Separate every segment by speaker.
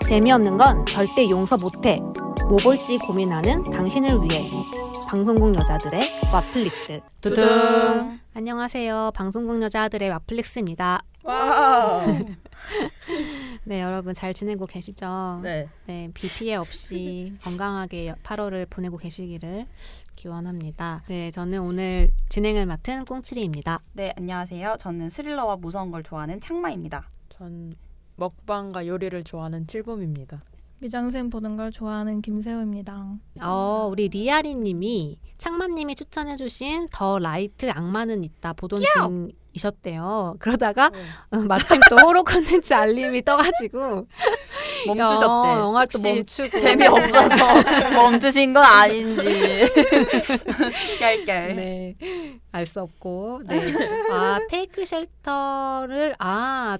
Speaker 1: 재미없는 건 절대 용서 못해. 뭐 볼지 고민하는 당신을 위해. 방송국 여자들의 와플릭스.
Speaker 2: 두둥.
Speaker 1: 안녕하세요. 방송국 여자들의 와플릭스입니다.
Speaker 2: 와우.
Speaker 1: 네, 여러분 잘 지내고 계시죠?
Speaker 2: 네.
Speaker 1: 네, 비 피해 없이 건강하게 8월을 보내고 계시기를 기원합니다. 네, 저는 오늘 진행을 맡은 꽁치리입니다.
Speaker 3: 네, 안녕하세요. 저는 스릴러와 무서운 걸 좋아하는 창마입니다.
Speaker 2: 전 먹방과 요리를 좋아하는 칠봄입니다.
Speaker 4: 미장센 보는 걸 좋아하는 김세우입니다.
Speaker 1: 우리 리아리님이 창마님이 추천해주신 더 라이트 악마는 있다 보던 중이셨대요. 그러다가 마침 또 호러 콘텐츠 알림이 떠가지고
Speaker 3: 멈추셨대.
Speaker 1: 영화 또
Speaker 3: 혹시
Speaker 1: 멈추고
Speaker 3: 재미없어서 멈추신 건 아닌지. 깔깔.
Speaker 1: 네, 알 수 없고 네. 테이크 쉘터를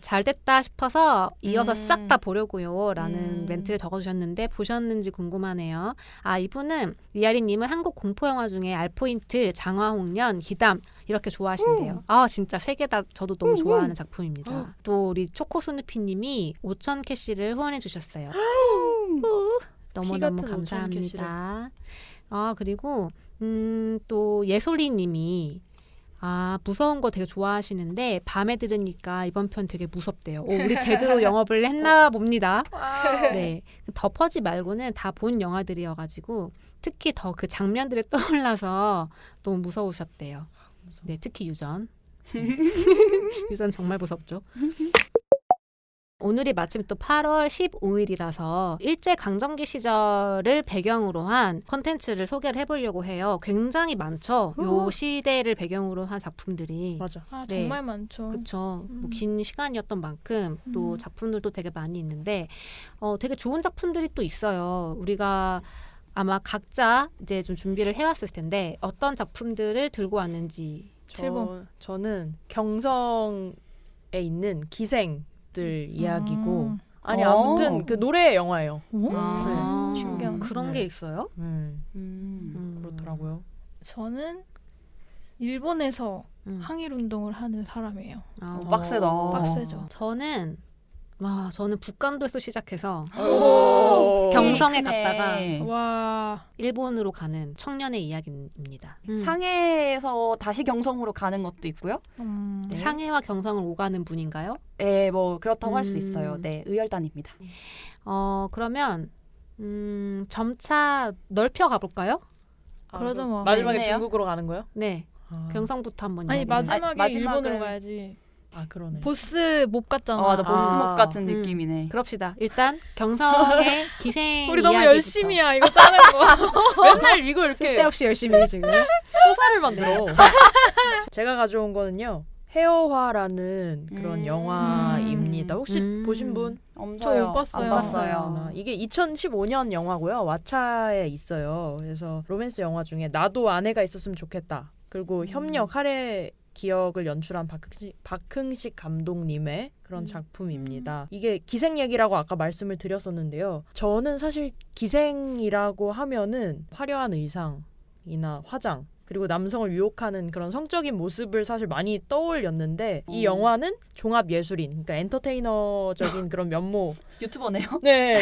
Speaker 1: 잘 됐다 싶어서 이어서 싹 다 보려고요 라는 멘트를 적어주셨는데 보셨는지 궁금하네요. 이분은 리아리님은 한국 공포영화 중에 알포인트, 장화홍련, 기담 이렇게 좋아하신대요. 진짜 세 개 다 저도 너무 좋아하는 작품입니다. 또 우리 초코스누피님이 5,000 캐시를 후원해 주셨어요. 너무너무 감사합니다. 그리고 또 예솔리님이 무서운 거 되게 좋아하시는데 밤에 들으니까 이번 편 되게 무섭대요. 우리 제대로 영업을 했나 봅니다. 네, 덮어지 말고는 다 본 영화들이어가지고 특히 더 그 장면들이 떠올라서 너무 무서우셨대요. 네, 특히 유전. 유전 정말 무섭죠. 오늘이 마침 또 8월 15일이라서 일제강점기 시절을 배경으로 한 컨텐츠를 소개를 해보려고 해요. 굉장히 많죠. 요 시대를 배경으로 한 작품들이.
Speaker 2: 맞아.
Speaker 1: 네.
Speaker 4: 정말 많죠.
Speaker 1: 그렇죠. 긴 시간이었던 만큼 또 작품들도 되게 많이 있는데 되게 좋은 작품들이 또 있어요. 우리가 아마 각자 이제 좀 준비를 해왔을 텐데 어떤 작품들을 들고 왔는지.
Speaker 2: 저는 경성에 있는 기생들 이야기고 아무튼 그 노래 영화예요.
Speaker 4: 신기하네.
Speaker 1: 그런 게 있어요?
Speaker 2: 그렇더라고요.
Speaker 4: 저는 일본에서 항일 운동을 하는 사람이에요.
Speaker 3: 빡세다.
Speaker 4: 빡세죠.
Speaker 1: 저는 북간도에서 시작해서
Speaker 3: 오,
Speaker 1: 경성에
Speaker 3: 크네.
Speaker 1: 갔다가
Speaker 4: 와,
Speaker 1: 일본으로 가는 청년의 이야기입니다.
Speaker 3: 상해에서 다시 경성으로 가는 것도 있고요.
Speaker 1: 네. 상해와 경성을 오가는 분인가요?
Speaker 3: 네, 뭐 그렇다고 할 수 있어요. 네, 의열단입니다.
Speaker 1: 그러면 점차 넓혀 가볼까요?
Speaker 4: 그러죠 뭐.
Speaker 2: 마지막에
Speaker 3: 좋네요.
Speaker 2: 중국으로 가는 거요?
Speaker 1: 네, 경성부터 한번.
Speaker 4: 아니
Speaker 1: 이야기해볼까요?
Speaker 4: 마지막에
Speaker 3: 마지막은-
Speaker 4: 일본으로 가야지.
Speaker 2: 그러네.
Speaker 4: 보스 못 갔잖아.
Speaker 3: 맞아, 보스목 같은
Speaker 1: 음.
Speaker 3: 느낌이네.
Speaker 1: 그럽시다. 일단 경성의 기생
Speaker 4: 우리 너무
Speaker 1: 이야기부터.
Speaker 4: 열심히야 이거 짜는 거.
Speaker 2: 맨날 이거 이렇게
Speaker 1: 쓸데없이 열심히 지금.
Speaker 2: 소사를 만들어. 제가 가져온 거는요. 헤어화라는 그런 영화입니다. 혹시 보신 분?
Speaker 3: 없어요.
Speaker 4: 못 봤어요.
Speaker 3: 안 봤어요.
Speaker 2: 이게 2015년 영화고요. 왓챠에 있어요. 그래서 로맨스 영화 중에 나도 아내가 있었으면 좋겠다. 그리고 협력 할애 기억을 연출한 박흥식 감독님의 그런 작품입니다. 이게 기생 얘기라고 아까 말씀을 드렸었는데요. 저는 사실 기생이라고 하면은 화려한 의상이나 화장 그리고 남성을 유혹하는 그런 성적인 모습을 사실 많이 떠올렸는데 이 영화는 종합 예술인, 그러니까 엔터테이너적인 그런 면모.
Speaker 3: 유튜버네요.
Speaker 2: 네,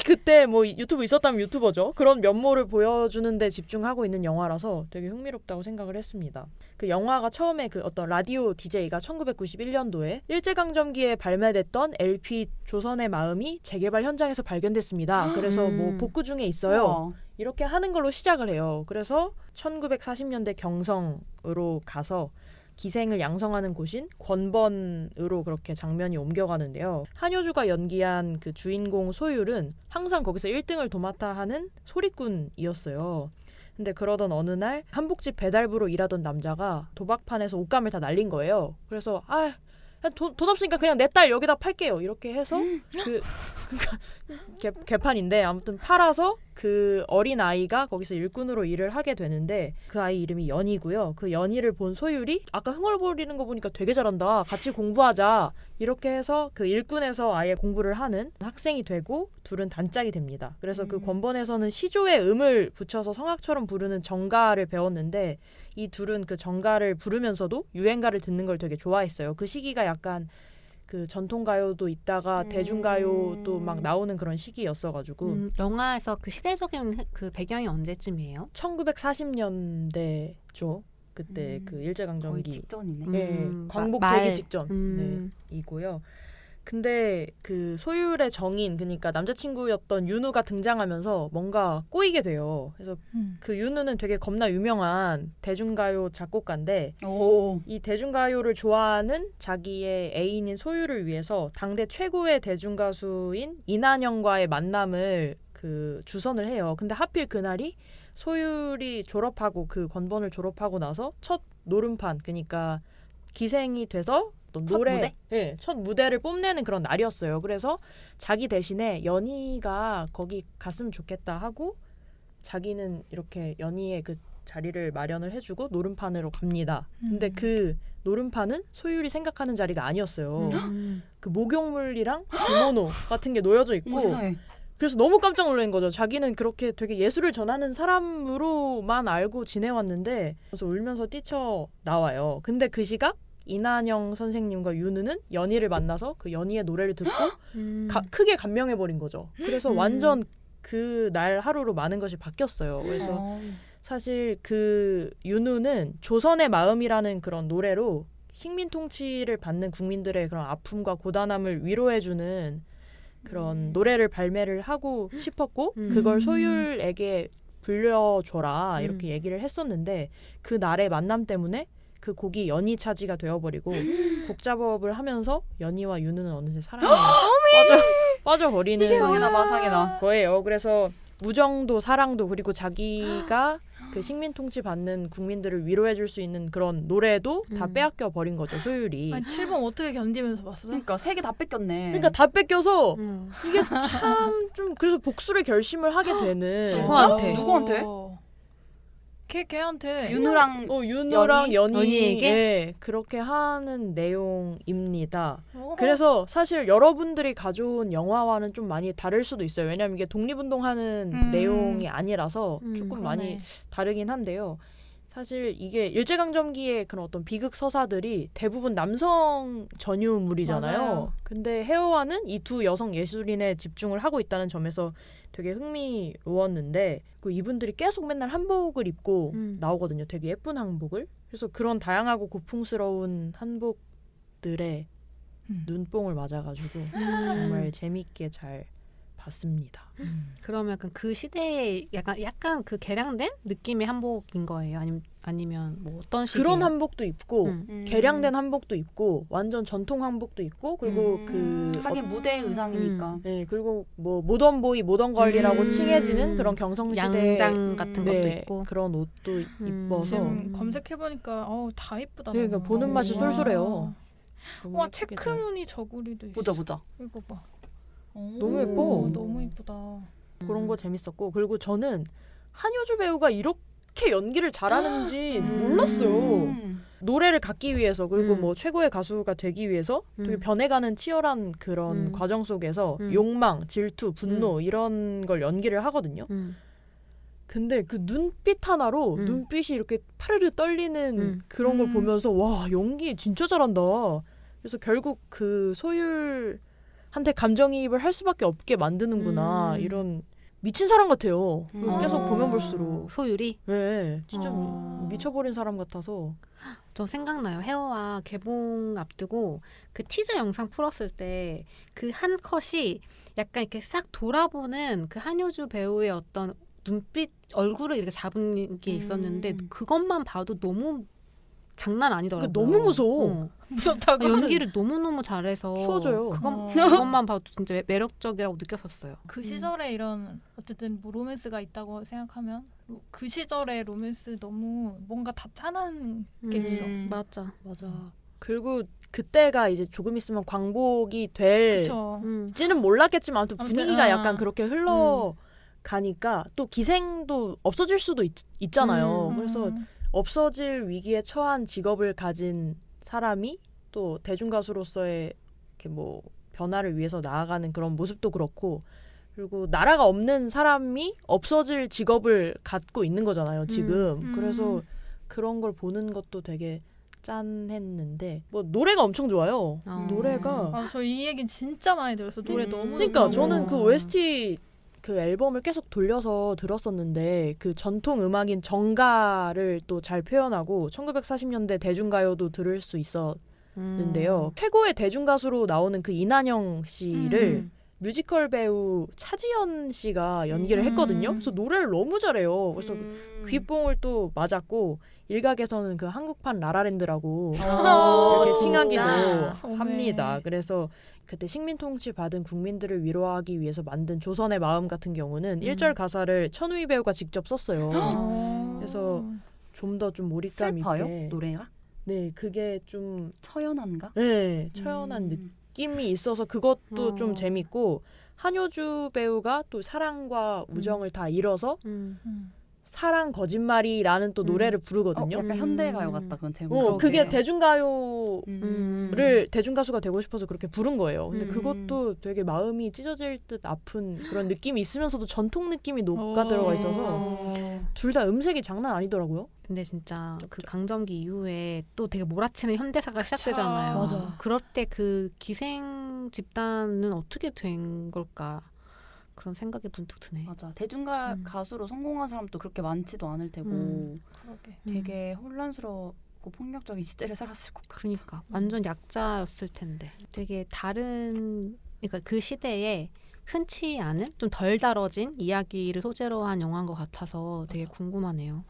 Speaker 2: 그때 뭐 유튜브 있었다면 유튜버죠. 그런 면모를 보여주는 데 집중하고 있는 영화라서 되게 흥미롭다고 생각을 했습니다. 그 영화가 처음에 그 어떤 라디오 DJ가 1991년도에 일제강점기에 발매됐던 LP 조선의 마음이 재개발 현장에서 발견됐습니다. 그래서 뭐 복구 중에 있어요.
Speaker 3: 우와.
Speaker 2: 이렇게 하는 걸로 시작을 해요. 그래서 1940년대 경성으로 가서 기생을 양성하는 곳인 권번으로 그렇게 장면이 옮겨가는데요. 한효주가 연기한 그 주인공 소율은 항상 거기서 1등을 도맡아 하는 소리꾼이었어요. 근데 그러던 어느 날 한복집 배달부로 일하던 남자가 도박판에서 옷감을 다 날린 거예요. 그래서 돈 없으니까 그냥 내 딸 여기다 팔게요. 이렇게 해서 개판인데 아무튼 팔아서 그 어린 아이가 거기서 일꾼으로 일을 하게 되는데 그 아이 이름이 연희고요. 그 연희를 본 소율이 아까 흥얼거리는 거 보니까 되게 잘한다. 같이 공부하자. 이렇게 해서 그 일꾼에서 아예 공부를 하는 학생이 되고 둘은 단짝이 됩니다. 그래서 그 권번에서는 시조에 음을 붙여서 성악처럼 부르는 정가를 배웠는데 이 둘은 그 정가를 부르면서도 유행가를 듣는 걸 되게 좋아했어요. 그 시기가 약간 그 전통 가요도 있다가 대중가요도 막 나오는 그런 시기였어가지고
Speaker 1: 영화에서 그 시대적인 그 배경이 언제쯤이에요?
Speaker 2: 1940년대죠. 그때 그
Speaker 3: 거의
Speaker 2: 일제강점기
Speaker 3: 직전이네.
Speaker 2: 네, 광복되기
Speaker 1: 말.
Speaker 2: 직전 이고요. 근데 그 소율의 정인 그러니까 남자친구였던 윤우가 등장하면서 뭔가 꼬이게 돼요. 그래서 그 윤우는 되게 겁나 유명한 대중가요 작곡가인데
Speaker 3: 오.
Speaker 2: 이 대중가요를 좋아하는 자기의 애인인 소율을 위해서 당대 최고의 대중가수인 이난영과의 만남을 그 주선을 해요. 근데 하필 그날이 소율이 졸업하고 그 건번을 졸업하고 나서 첫 노름판 그러니까 기생이 돼서 어떤
Speaker 3: 첫 무대?
Speaker 2: 네, 첫 무대를 뽐내는 그런 날이었어요. 그래서 자기 대신에 연희가 거기 갔으면 좋겠다 하고 자기는 이렇게 연희의 그 자리를 마련을 해주고 노름판으로 갑니다. 근데 그 노름판은 소율이 생각하는 자리가 아니었어요. 그 목욕물이랑 기모노 같은 게 놓여져 있고
Speaker 3: 오, 세상에.
Speaker 2: 그래서 너무 깜짝 놀란 거죠. 자기는 그렇게 되게 예술을 전하는 사람으로만 알고 지내왔는데 그래서 울면서 뛰쳐나와요. 근데 그 시각 이난영 선생님과 윤우는 연희를 만나서 그 연희의 노래를 듣고 크게 감명해버린 거죠. 그래서 완전 그 날 하루로 많은 것이 바뀌었어요. 그래서 사실 그 윤우는 조선의 마음이라는 그런 노래로 식민 통치를 받는 국민들의 그런 아픔과 고단함을 위로해주는 그런 노래를 발매를 하고 싶었고 그걸 소율에게 불려줘라 이렇게 얘기를 했었는데 그 날의 만남 때문에 그 곡이 연희 차지가 되어버리고 곡 작업을 하면서 연희와 윤우는 어느새 사랑에 빠져버리는
Speaker 3: 세상에나 마상에나.
Speaker 2: 거예요. 그래서 우정도 사랑도 그리고 자기가 그 식민 통치 받는 국민들을 위로해줄 수 있는 그런 노래도 다 빼앗겨 버린 거죠 소율이.
Speaker 4: 아니 7번 어떻게 견디면서 봤어?
Speaker 3: 그러니까 세 개 다 뺏겼네.
Speaker 2: 그러니까 다 뺏겨서 이게 참 좀 그래서 복수를 결심을 하게 되는.
Speaker 1: 누구한테?
Speaker 3: 누구한테?
Speaker 4: 걔한테.
Speaker 3: 윤우랑
Speaker 2: 윤우랑
Speaker 1: 연희에게?
Speaker 2: 예, 그렇게 하는 내용입니다. 그래서 사실 여러분들이 가져온 영화와는 좀 많이 다를 수도 있어요. 왜냐하면 이게 독립운동하는 내용이 아니라서 조금 많이 다르긴 한데요. 사실 이게 일제강점기의 그런 어떤 비극 서사들이 대부분 남성 전유물이잖아요.
Speaker 4: 맞아요.
Speaker 2: 근데 헤어와는 이 두 여성 예술인에 집중을 하고 있다는 점에서 되게 흥미로웠는데 그 이분들이 계속 맨날 한복을 입고 나오거든요. 되게 예쁜 한복을. 그래서 그런 다양하고 고풍스러운 한복들의 눈뽕을 맞아가지고 정말 재밌게 잘 봤습니다.
Speaker 1: 그러면 약간 그 시대에 약간 그 개량된 느낌의 한복인 거예요? 아니면 뭐 어떤 식이에요?
Speaker 2: 그런 한복도 입고 개량된 한복도 입고 완전 전통 한복도 입고 그리고 그
Speaker 3: 하긴 무대 의상이니까.
Speaker 2: 네, 그리고 뭐 모던보이 모던걸이라고 칭해지는 그런 경성시대
Speaker 1: 양장 같은 것도 있고
Speaker 2: 그런 옷도 입어서
Speaker 4: 지금 검색해보니까 다 이쁘다.
Speaker 2: 그러니까
Speaker 4: 너무.
Speaker 2: 보는 맛이
Speaker 4: 와.
Speaker 2: 쏠쏠해요. 너무
Speaker 4: 와
Speaker 2: 예쁘게
Speaker 4: 체크 무늬 저고리도 있어.
Speaker 3: 보자.
Speaker 4: 이거 봐.
Speaker 2: 너무 예뻐.
Speaker 4: 오, 너무 이쁘다.
Speaker 2: 그런 거 재밌었고 그리고 저는 한효주 배우가 이렇게 연기를 잘하는지 몰랐어요. 노래를 갖기 위해서 그리고 뭐 최고의 가수가 되기 위해서 되게 변해가는 치열한 그런 과정 속에서 욕망, 질투, 분노 이런 걸 연기를 하거든요. 근데 그 눈빛 하나로 눈빛이 이렇게 파르르 떨리는 그런 걸 보면서 와 연기 진짜 잘한다. 그래서 결국 그 소율한테 감정이입을 할 수밖에 없게 만드는구나 이런 미친 사람 같아요. 계속 보면 볼수록
Speaker 1: 소율이?
Speaker 2: 네, 진짜 미쳐버린 사람 같아서.
Speaker 1: 저 생각나요. 헤어와 개봉 앞두고 그 티저 영상 풀었을 때 그 한 컷이 약간 이렇게 싹 돌아보는 그 한효주 배우의 어떤 눈빛, 얼굴을 이렇게 잡은 게 있었는데 그것만 봐도 너무 장난 아니더라고요.
Speaker 2: 너무 무서워.
Speaker 4: 무섭다고.
Speaker 1: 연기를 너무너무 잘해서
Speaker 2: 추워져요.
Speaker 1: 그것만 봐도 진짜 매력적이라고 느꼈었어요.
Speaker 4: 그 시절에 이런 어쨌든 뭐 로맨스가 있다고 생각하면 그 시절의 로맨스 너무 뭔가 다 짠한 게 있어.
Speaker 1: 맞아.
Speaker 2: 그리고 그때가 이제 조금 있으면 광복이 될지는 몰랐겠지만 아무튼 분위기가 약간 그렇게 흘러가니까 또 기생도 없어질 수도 있잖아요. 그래서 없어질 위기에 처한 직업을 가진 사람이 또 대중가수로서의 이렇게 뭐 변화를 위해서 나아가는 그런 모습도 그렇고 그리고 나라가 없는 사람이 없어질 직업을 갖고 있는 거잖아요 지금. 그래서 그런 걸 보는 것도 되게 짠했는데 뭐 노래가 엄청 좋아요. 노래가
Speaker 4: 아, 저 이 얘기 진짜 많이 들었어. 노래 너무
Speaker 2: 그러니까
Speaker 4: 좋다고.
Speaker 2: 저는 그 OST 그 앨범을 계속 돌려서 들었었는데 그 전통 음악인 정가를 또 잘 표현하고 1940년대 대중가요도 들을 수 있었는데요. 최고의 대중가수로 나오는 그 이난영 씨를 뮤지컬 배우 차지연 씨가 연기를 했거든요. 그래서 노래를 너무 잘해요. 그래서 귓봉을 또 맞았고 일각에서는 그 한국판 라라랜드라고 이렇게 칭하기도 합니다. 그래서 그때 식민통치 받은 국민들을 위로하기 위해서 만든 조선의 마음 같은 경우는 1절 가사를 천우희 배우가 직접 썼어요. 그래서 좀 더 좀 몰입감
Speaker 3: 슬퍼요?
Speaker 2: 있게.
Speaker 3: 노래가?
Speaker 2: 네, 그게 좀
Speaker 3: 처연한가?
Speaker 2: 네, 처연한 느낌이 있어서 그것도 좀 재밌고 한효주 배우가 또 사랑과 우정을 다 잃어서 사랑 거짓말이라는 또 노래를 부르거든요.
Speaker 3: 약간 현대가요 같다 그건 제목.
Speaker 2: 그게 대중가요를
Speaker 3: 음.
Speaker 2: 대중가수가 되고 싶어서 그렇게 부른 거예요. 근데
Speaker 3: 음.
Speaker 2: 그것도 되게 마음이 찢어질 듯 아픈 그런 느낌이 있으면서도 전통 느낌이 녹아 들어가 있어서 둘 다 음색이 장난 아니더라고요.
Speaker 1: 근데 진짜 그 강점기 이후에 또 되게 몰아치는 현대사가 시작되잖아요.
Speaker 2: 맞아.
Speaker 1: 그럴 때 그 기생 집단은 어떻게 된 걸까 그런 생각이 문득 드네.
Speaker 3: 맞아. 대중가 가수로 성공한 사람도 그렇게 많지도 않을 테고
Speaker 4: 그러게.
Speaker 3: 되게 혼란스럽고 폭력적인 시대를 살았을 것 같아.
Speaker 1: 그러니까 완전 약자였을 텐데 되게 다른 그러니까 그 시대에 흔치 않은 좀 덜 다뤄진 이야기를 소재로 한 영화인 것 같아서 되게 궁금하네요.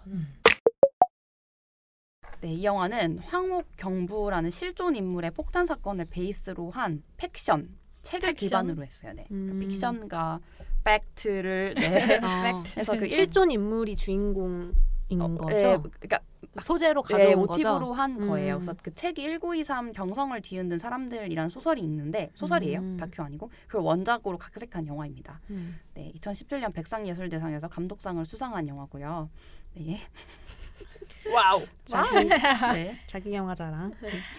Speaker 3: 네, 이 영화는 황옥경부라는 실존 인물의 폭탄 사건을 베이스로 한 팩션 책을 기반으로 했어요. 네. 그러니까 픽션과 팩트를 네. 그래서 그
Speaker 1: 실존 인물이 주인공인 거죠.
Speaker 3: 네, 그러니까
Speaker 1: 소재로 가져온
Speaker 3: 네,
Speaker 1: 거죠.
Speaker 3: 모티브로 한 거예요. 그래서 그 책이 1923 경성을 뒤흔든 사람들이라는 소설이 있는데 소설이에요. 다큐 아니고 그걸 원작으로 각색한 영화입니다. 네, 2017년 백상예술대상에서 감독상을 수상한 영화고요. 네.
Speaker 2: 와우.
Speaker 3: 네.
Speaker 1: 자기 영화 자랑.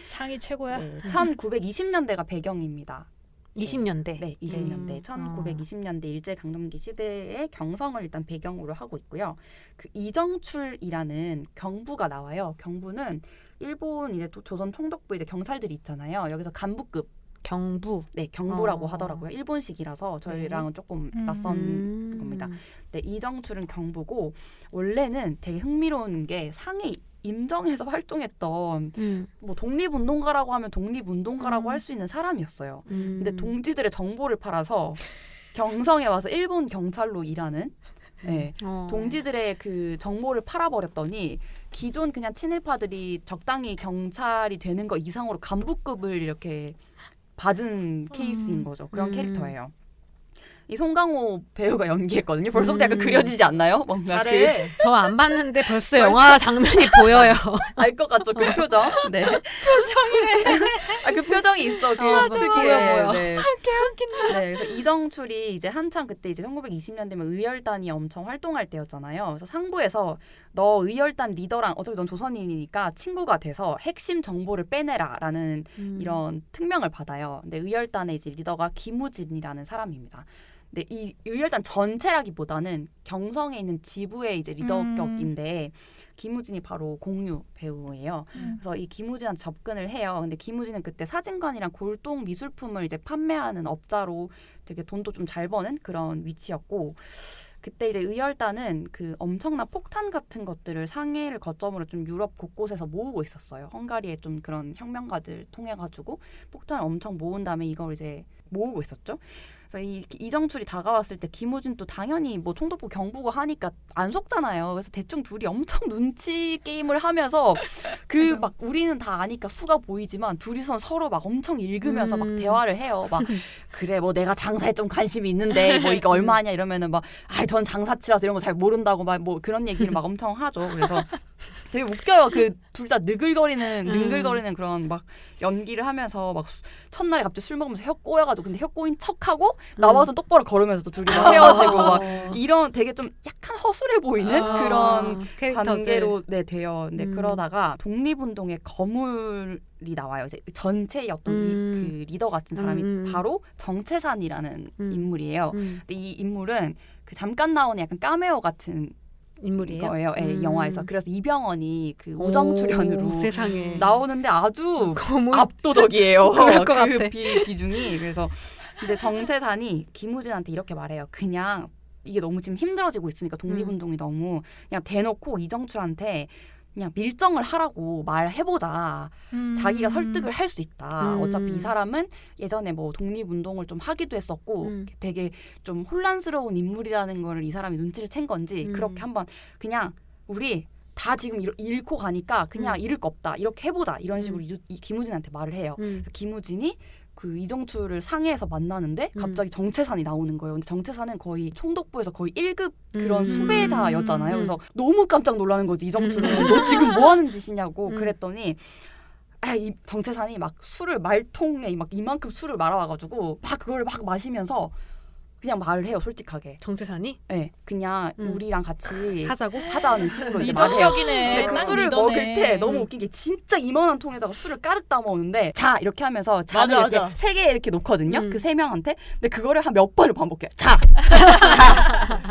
Speaker 4: 상이 최고야.
Speaker 3: 네, 1920년대가 배경입니다.
Speaker 1: 20년대.
Speaker 3: 네, 20년대 1920년대 일제 강점기 시대의 경성을 일단 배경으로 하고 있고요. 그 이정출이라는 경부가 나와요. 경부는 일본 이제 또 조선 총독부 이제 경찰들이 있잖아요. 여기서 간부급
Speaker 1: 경부.
Speaker 3: 네, 경부라고 하더라고요. 일본식이라서 저희랑은 조금 낯선 겁니다. 네, 이정출은 경부고 원래는 되게 흥미로운 게 상해 임정에서 활동했던 뭐 독립운동가라고 하면 독립운동가라고 할 수 있는 사람이었어요. 근데 동지들의 정보를 팔아서 경성에 와서 일본 경찰로 일하는 네, 동지들의 그 정보를 팔아버렸더니 기존 그냥 친일파들이 적당히 경찰이 되는 거 이상으로 간부급을 이렇게 받은 케이스인 거죠. 그런 캐릭터예요. 이 송강호 배우가 연기했거든요. 벌써부터 약간 그려지지 않나요? 뭔가
Speaker 2: 잘해.
Speaker 1: 저 안 봤는데 벌써 영화 장면이 보여요.
Speaker 3: 알 것 같죠? 그 표정. 네. 표정이래. 아, 그 표정이 있어. 그 특이해.
Speaker 1: 보여.
Speaker 3: 네. 개웃긴다. 네. 그래서 이정출이 이제 한창 그때 이제 1920년대면 의열단이 엄청 활동할 때였잖아요. 그래서 상부에서 너 의열단 리더랑 어차피 넌 조선인이니까 친구가 돼서 핵심 정보를 빼내라라는 이런 특명을 받아요. 근데 의열단의 이제 리더가 김우진이라는 사람입니다. 네, 이 의열단 전체라기보다는 경성에 있는 지부의 이제 리더격인데 김우진이 바로 공유 배우예요. 그래서 이 김우진한테 접근을 해요. 근데 김우진은 그때 사진관이랑 골동 미술품을 이제 판매하는 업자로 되게 돈도 좀 잘 버는 그런 위치였고 그때 이제 의열단은 그 엄청난 폭탄 같은 것들을 상해를 거점으로 좀 유럽 곳곳에서 모으고 있었어요. 헝가리의 좀 그런 혁명가들 통해 가지고 폭탄을 엄청 모은 다음에 이걸 이제 모으고 있었죠. 그래서 이 이정출이 다가왔을 때 김우진도 당연히 뭐 총독부 경부고 하니까 안 속잖아요. 그래서 대충 둘이 엄청 눈치 게임을 하면서 그 막 우리는 다 아니까 수가 보이지만 둘이선 서로 막 엄청 읽으면서 막 대화를 해요. 막 그래 뭐 내가 장사에 좀 관심이 있는데 뭐 이게 얼마냐 이러면은 막 전 장사치라서 이런 거 잘 모른다고 막 뭐 그런 얘기를 막 엄청 하죠. 그래서 되게 웃겨요. 그 둘 다 능글거리는 그런 막 연기를 하면서 막 첫날에 갑자기 술 먹으면서 혀 꼬여가지고 근데 혀 꼬인 척하고 나와서 똑바로 걸으면서 또 둘이 막 헤어지고 막 이런 되게 좀 약간 허술해 보이는 그런 관계로 네 돼요. 근데 그러다가 독립운동의 거물이 나와요. 이제 전체의 어떤 그 리더 같은 사람이 바로 정채산이라는 인물이에요. 근데 이 인물은 그 잠깐 나오는 약간 카메오 같은
Speaker 1: 인물이에요.
Speaker 3: 거예요. 예, 이 영화에서. 그래서 이병헌이 그 우정 출연으로
Speaker 1: 오, 세상에
Speaker 3: 나오는데 아주
Speaker 1: 검은
Speaker 3: 압도적이에요.
Speaker 1: 그럴 것 같아.
Speaker 3: 그 비중이. 그래서 근데 정채산이 김우진한테 이렇게 말해요. 그냥 이게 너무 지금 힘들어지고 있으니까 독립운동이 너무 그냥 대놓고 이정출한테 그냥 밀정을 하라고 말해보자. 자기가 설득을 할 수 있다. 어차피 이 사람은 예전에 뭐 독립운동을 좀 하기도 했었고 되게 좀 혼란스러운 인물이라는 걸 이 사람이 눈치를 챈 건지 그렇게 한번 그냥 우리 다 지금 잃고 가니까 그냥 잃을 거 없다. 이렇게 해보자. 이런 식으로 이 김우진한테 말을 해요. 그래서 김우진이 그 이정출을 상해에서 만나는데 갑자기 정채산이 나오는 거예요. 근데 정채산은 거의 총독부에서 거의 1급 그런 수배자였잖아요. 그래서 너무 깜짝 놀라는 거지. 이정출은 너 지금 뭐 하는 짓이냐고 그랬더니 이 정채산이 막 술을 말통에 막 이만큼 술을 말아와가지고 막 그걸 막 마시면서 그냥 말을 해요. 솔직하게.
Speaker 1: 정채산이
Speaker 3: 네, 그냥 우리랑 같이
Speaker 1: 하자고?
Speaker 3: 하자는 식으로 이제 말해요.
Speaker 4: 리더격이네.
Speaker 3: 근데 그
Speaker 4: 딱
Speaker 3: 술을
Speaker 4: 리더네.
Speaker 3: 먹을 때 너무 웃긴 게 진짜 이만한 통에다가 술을 가득 담아오는데 자 이렇게 하면서 잔을
Speaker 4: 맞아,
Speaker 3: 이렇게
Speaker 4: 맞아.
Speaker 3: 3개 이렇게 놓거든요.
Speaker 1: 음.
Speaker 3: 그 3명한테. 근데 그거를 한 몇 번을 반복해요.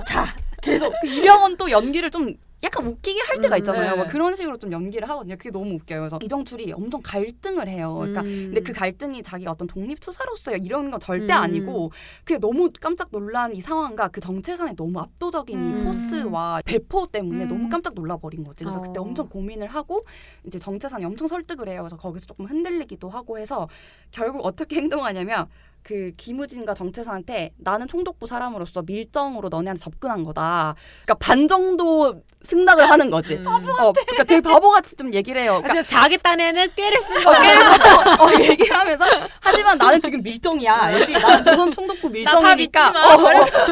Speaker 3: 자 계속 그 이병헌 또 연기를 좀 약간 웃기게 할 때가 있잖아요.
Speaker 2: 네.
Speaker 3: 막 그런 식으로 좀 연기를 하거든요. 그게 너무 웃겨요. 그래서 이정출이 엄청 갈등을 해요. 그러니까 근데 그 갈등이 자기가 어떤 독립투사로서요 이런 건 절대 아니고 그게 너무 깜짝 놀란 이 상황과 그 정체산의 너무 압도적인 이 포스와 배포 때문에 너무 깜짝 놀라버린 거지. 그래서 그때 엄청 고민을 하고 이제 정체산이 엄청 설득을 해요. 그래서 거기서 조금 흔들리기도 하고 해서 결국 어떻게 행동하냐면 그 김우진과 정채산한테 나는 총독부 사람으로서 밀정으로 너네한테 접근한 거다. 그러니까 반 정도 승낙을 하는 거지. 그러니까 되게 바보같이 좀 얘기를 해요. 그러니까
Speaker 1: 자기 딴에는 꾀를 쓴 거야.
Speaker 3: 깨를 써서 얘기를 하면서 하지만 나는 지금 밀정이야. 알지? 나는 조선 총독부 밀정이니까.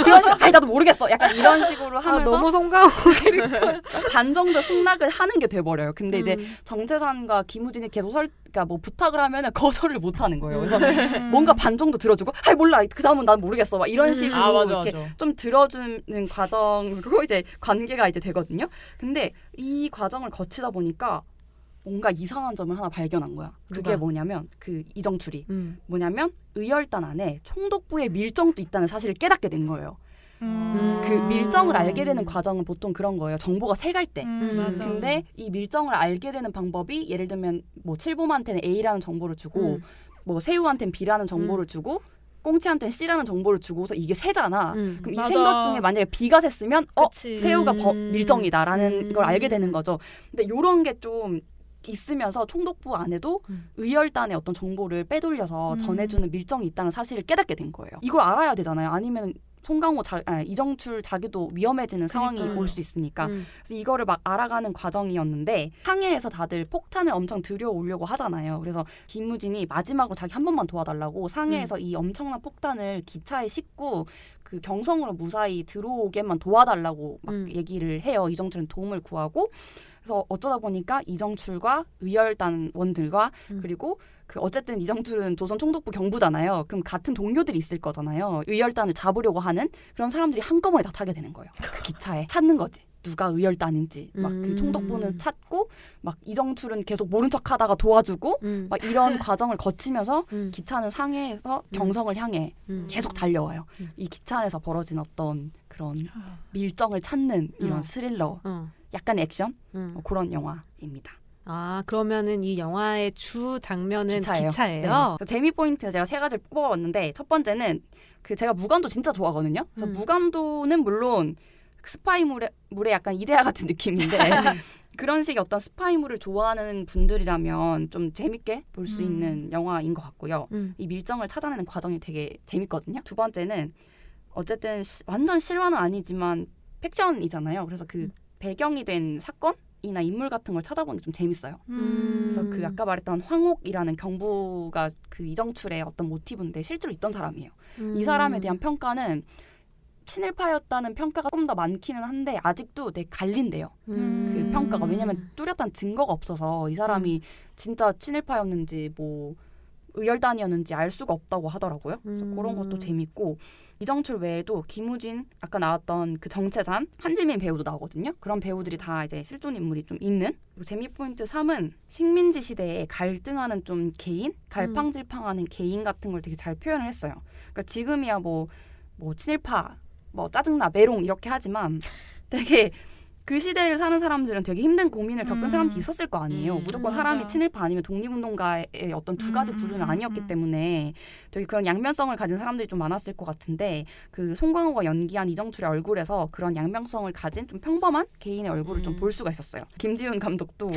Speaker 3: 그런 식으로 아니 나도 모르겠어. 약간 이런 식으로 하면서
Speaker 1: 너무 송가호
Speaker 3: 반 정도 승낙을 하는 게 돼버려요. 근데 이제 정채산과 김우진이 계속 그러니까 뭐 부탁을 하면은 거절을 못 하는 거예요. 그래서 뭔가 반 정도 들어주고, 아이 몰라, 그 다음은 난 모르겠어, 막 이런 식으로 이렇게 좀 들어주는 과정으로 이제 관계가 이제 되거든요. 근데 이 과정을 거치다 보니까 뭔가 이상한 점을 하나 발견한 거야. 그게
Speaker 1: 누가?
Speaker 3: 뭐냐면 그 이정출이 뭐냐면 의열단 안에 총독부의 밀정도 있다는 사실을 깨닫게 된 거예요. 그 밀정을 알게 되는 과정은 보통 그런 거예요. 정보가 새갈 때.
Speaker 4: 맞아.
Speaker 3: 근데 이 밀정을 알게 되는 방법이 예를 들면 뭐 칠보한테는 A라는 정보를 주고 뭐 새우한테는 B라는 정보를 주고 꽁치한테는 C라는 정보를 주고서 이게 새잖아. 그럼 이
Speaker 4: 맞아.
Speaker 3: 센 것 중에 만약에 B가 샜으면
Speaker 4: 그치.
Speaker 3: 새우가 밀정이다라는 걸 알게 되는 거죠. 근데 이런 게 좀 있으면서 총독부 안에도 의열단의 어떤 정보를 빼돌려서 전해주는 밀정이 있다는 사실을 깨닫게 된 거예요. 이걸 알아야 되잖아요. 아니면 송강호 이정출 자기도 위험해지는 상황이 올 수 있으니까. 그래서 이거를 막 알아가는 과정이었는데 상해에서 다들 폭탄을 엄청 들여오려고 하잖아요. 그래서 김우진이 마지막으로 자기 한 번만 도와달라고 상해에서 이 엄청난 폭탄을 기차에 싣고 그 경성으로 무사히 들어오게만 도와달라고 막 얘기를 해요. 이정출은 도움을 구하고. 그래서 어쩌다 보니까 이정출과 의열단원들과 그리고 그 어쨌든 이정출은 조선 총독부 경부잖아요. 그럼 같은 동료들이 있을 거잖아요. 의열단을 잡으려고 하는 그런 사람들이 한꺼번에 다 타게 되는 거예요. 그 기차에 찾는 거지. 누가 의열단인지 막 그 총독부는 찾고 막 이정출은 계속 모른 척하다가 도와주고 막 이런 과정을 거치면서 기차는 상해에서 경성을 향해 계속 달려와요. 이 기차 안에서 벌어진 어떤 그런 밀정을 찾는 이런 스릴러, 약간 액션 그런 영화입니다.
Speaker 1: 아, 그러면은 이 영화의 주 장면은
Speaker 3: 기차예요.
Speaker 1: 기차예요.
Speaker 3: 네. 재미 포인트 제가 3가지를 뽑아봤는데 첫 번째는 그 제가 무간도 진짜 좋아하거든요. 그래서 무간도는 물론 스파이물의 약간 이데아 같은 느낌인데 그런 식의 어떤 스파이물을 좋아하는 분들이라면 좀 재밌게 볼 수 있는 영화인 것 같고요. 이 밀정을 찾아내는 과정이 되게 재밌거든요. 두 번째는 어쨌든 완전 실화는 아니지만 팩션이잖아요. 그래서 그 배경이 된 사건이나 인물 같은 걸 찾아보는 게 좀 재밌어요. 그래서 그 아까 말했던 황옥이라는 경부가 그 이정출의 어떤 모티브인데 실제로 있던 사람이에요. 이 사람에 대한 평가는 친일파였다는 평가가 조금 더 많기는 한데 아직도 되게 갈린대요. 그 평가가. 왜냐하면 뚜렷한 증거가 없어서 이 사람이 진짜 친일파였는지 뭐 의열단이었는지 알 수가 없다고 하더라고요. 그래서 그런 것도 재밌고 이정출 외에도 김우진 아까 나왔던 그 정채산 한지민 배우도 나오거든요. 그런 배우들이 다 이제 실존 인물이 좀 있는. 그리고 재미 포인트 3은 식민지 시대에 갈등하는 좀 개인, 갈팡질팡하는 개인 같은 걸 되게 잘 표현을 했어요. 그러니까 지금이야 뭐 친일파, 뭐 짜증나, 메롱 이렇게 하지만 되게 그 시대를 사는 사람들은 되게 힘든 고민을 겪은 사람도 있었을 거 아니에요. 무조건 사람이
Speaker 4: 맞아.
Speaker 3: 친일파 아니면 독립운동가의 어떤 두 가지 부류는 아니었기 때문에 되게 그런 양면성을 가진 사람들이 좀 많았을 것 같은데 그 송강호가 연기한 이정출의 얼굴에서 그런 양면성을 가진 좀 평범한 개인의 얼굴을 좀 볼 수가 있었어요. 김지훈 감독도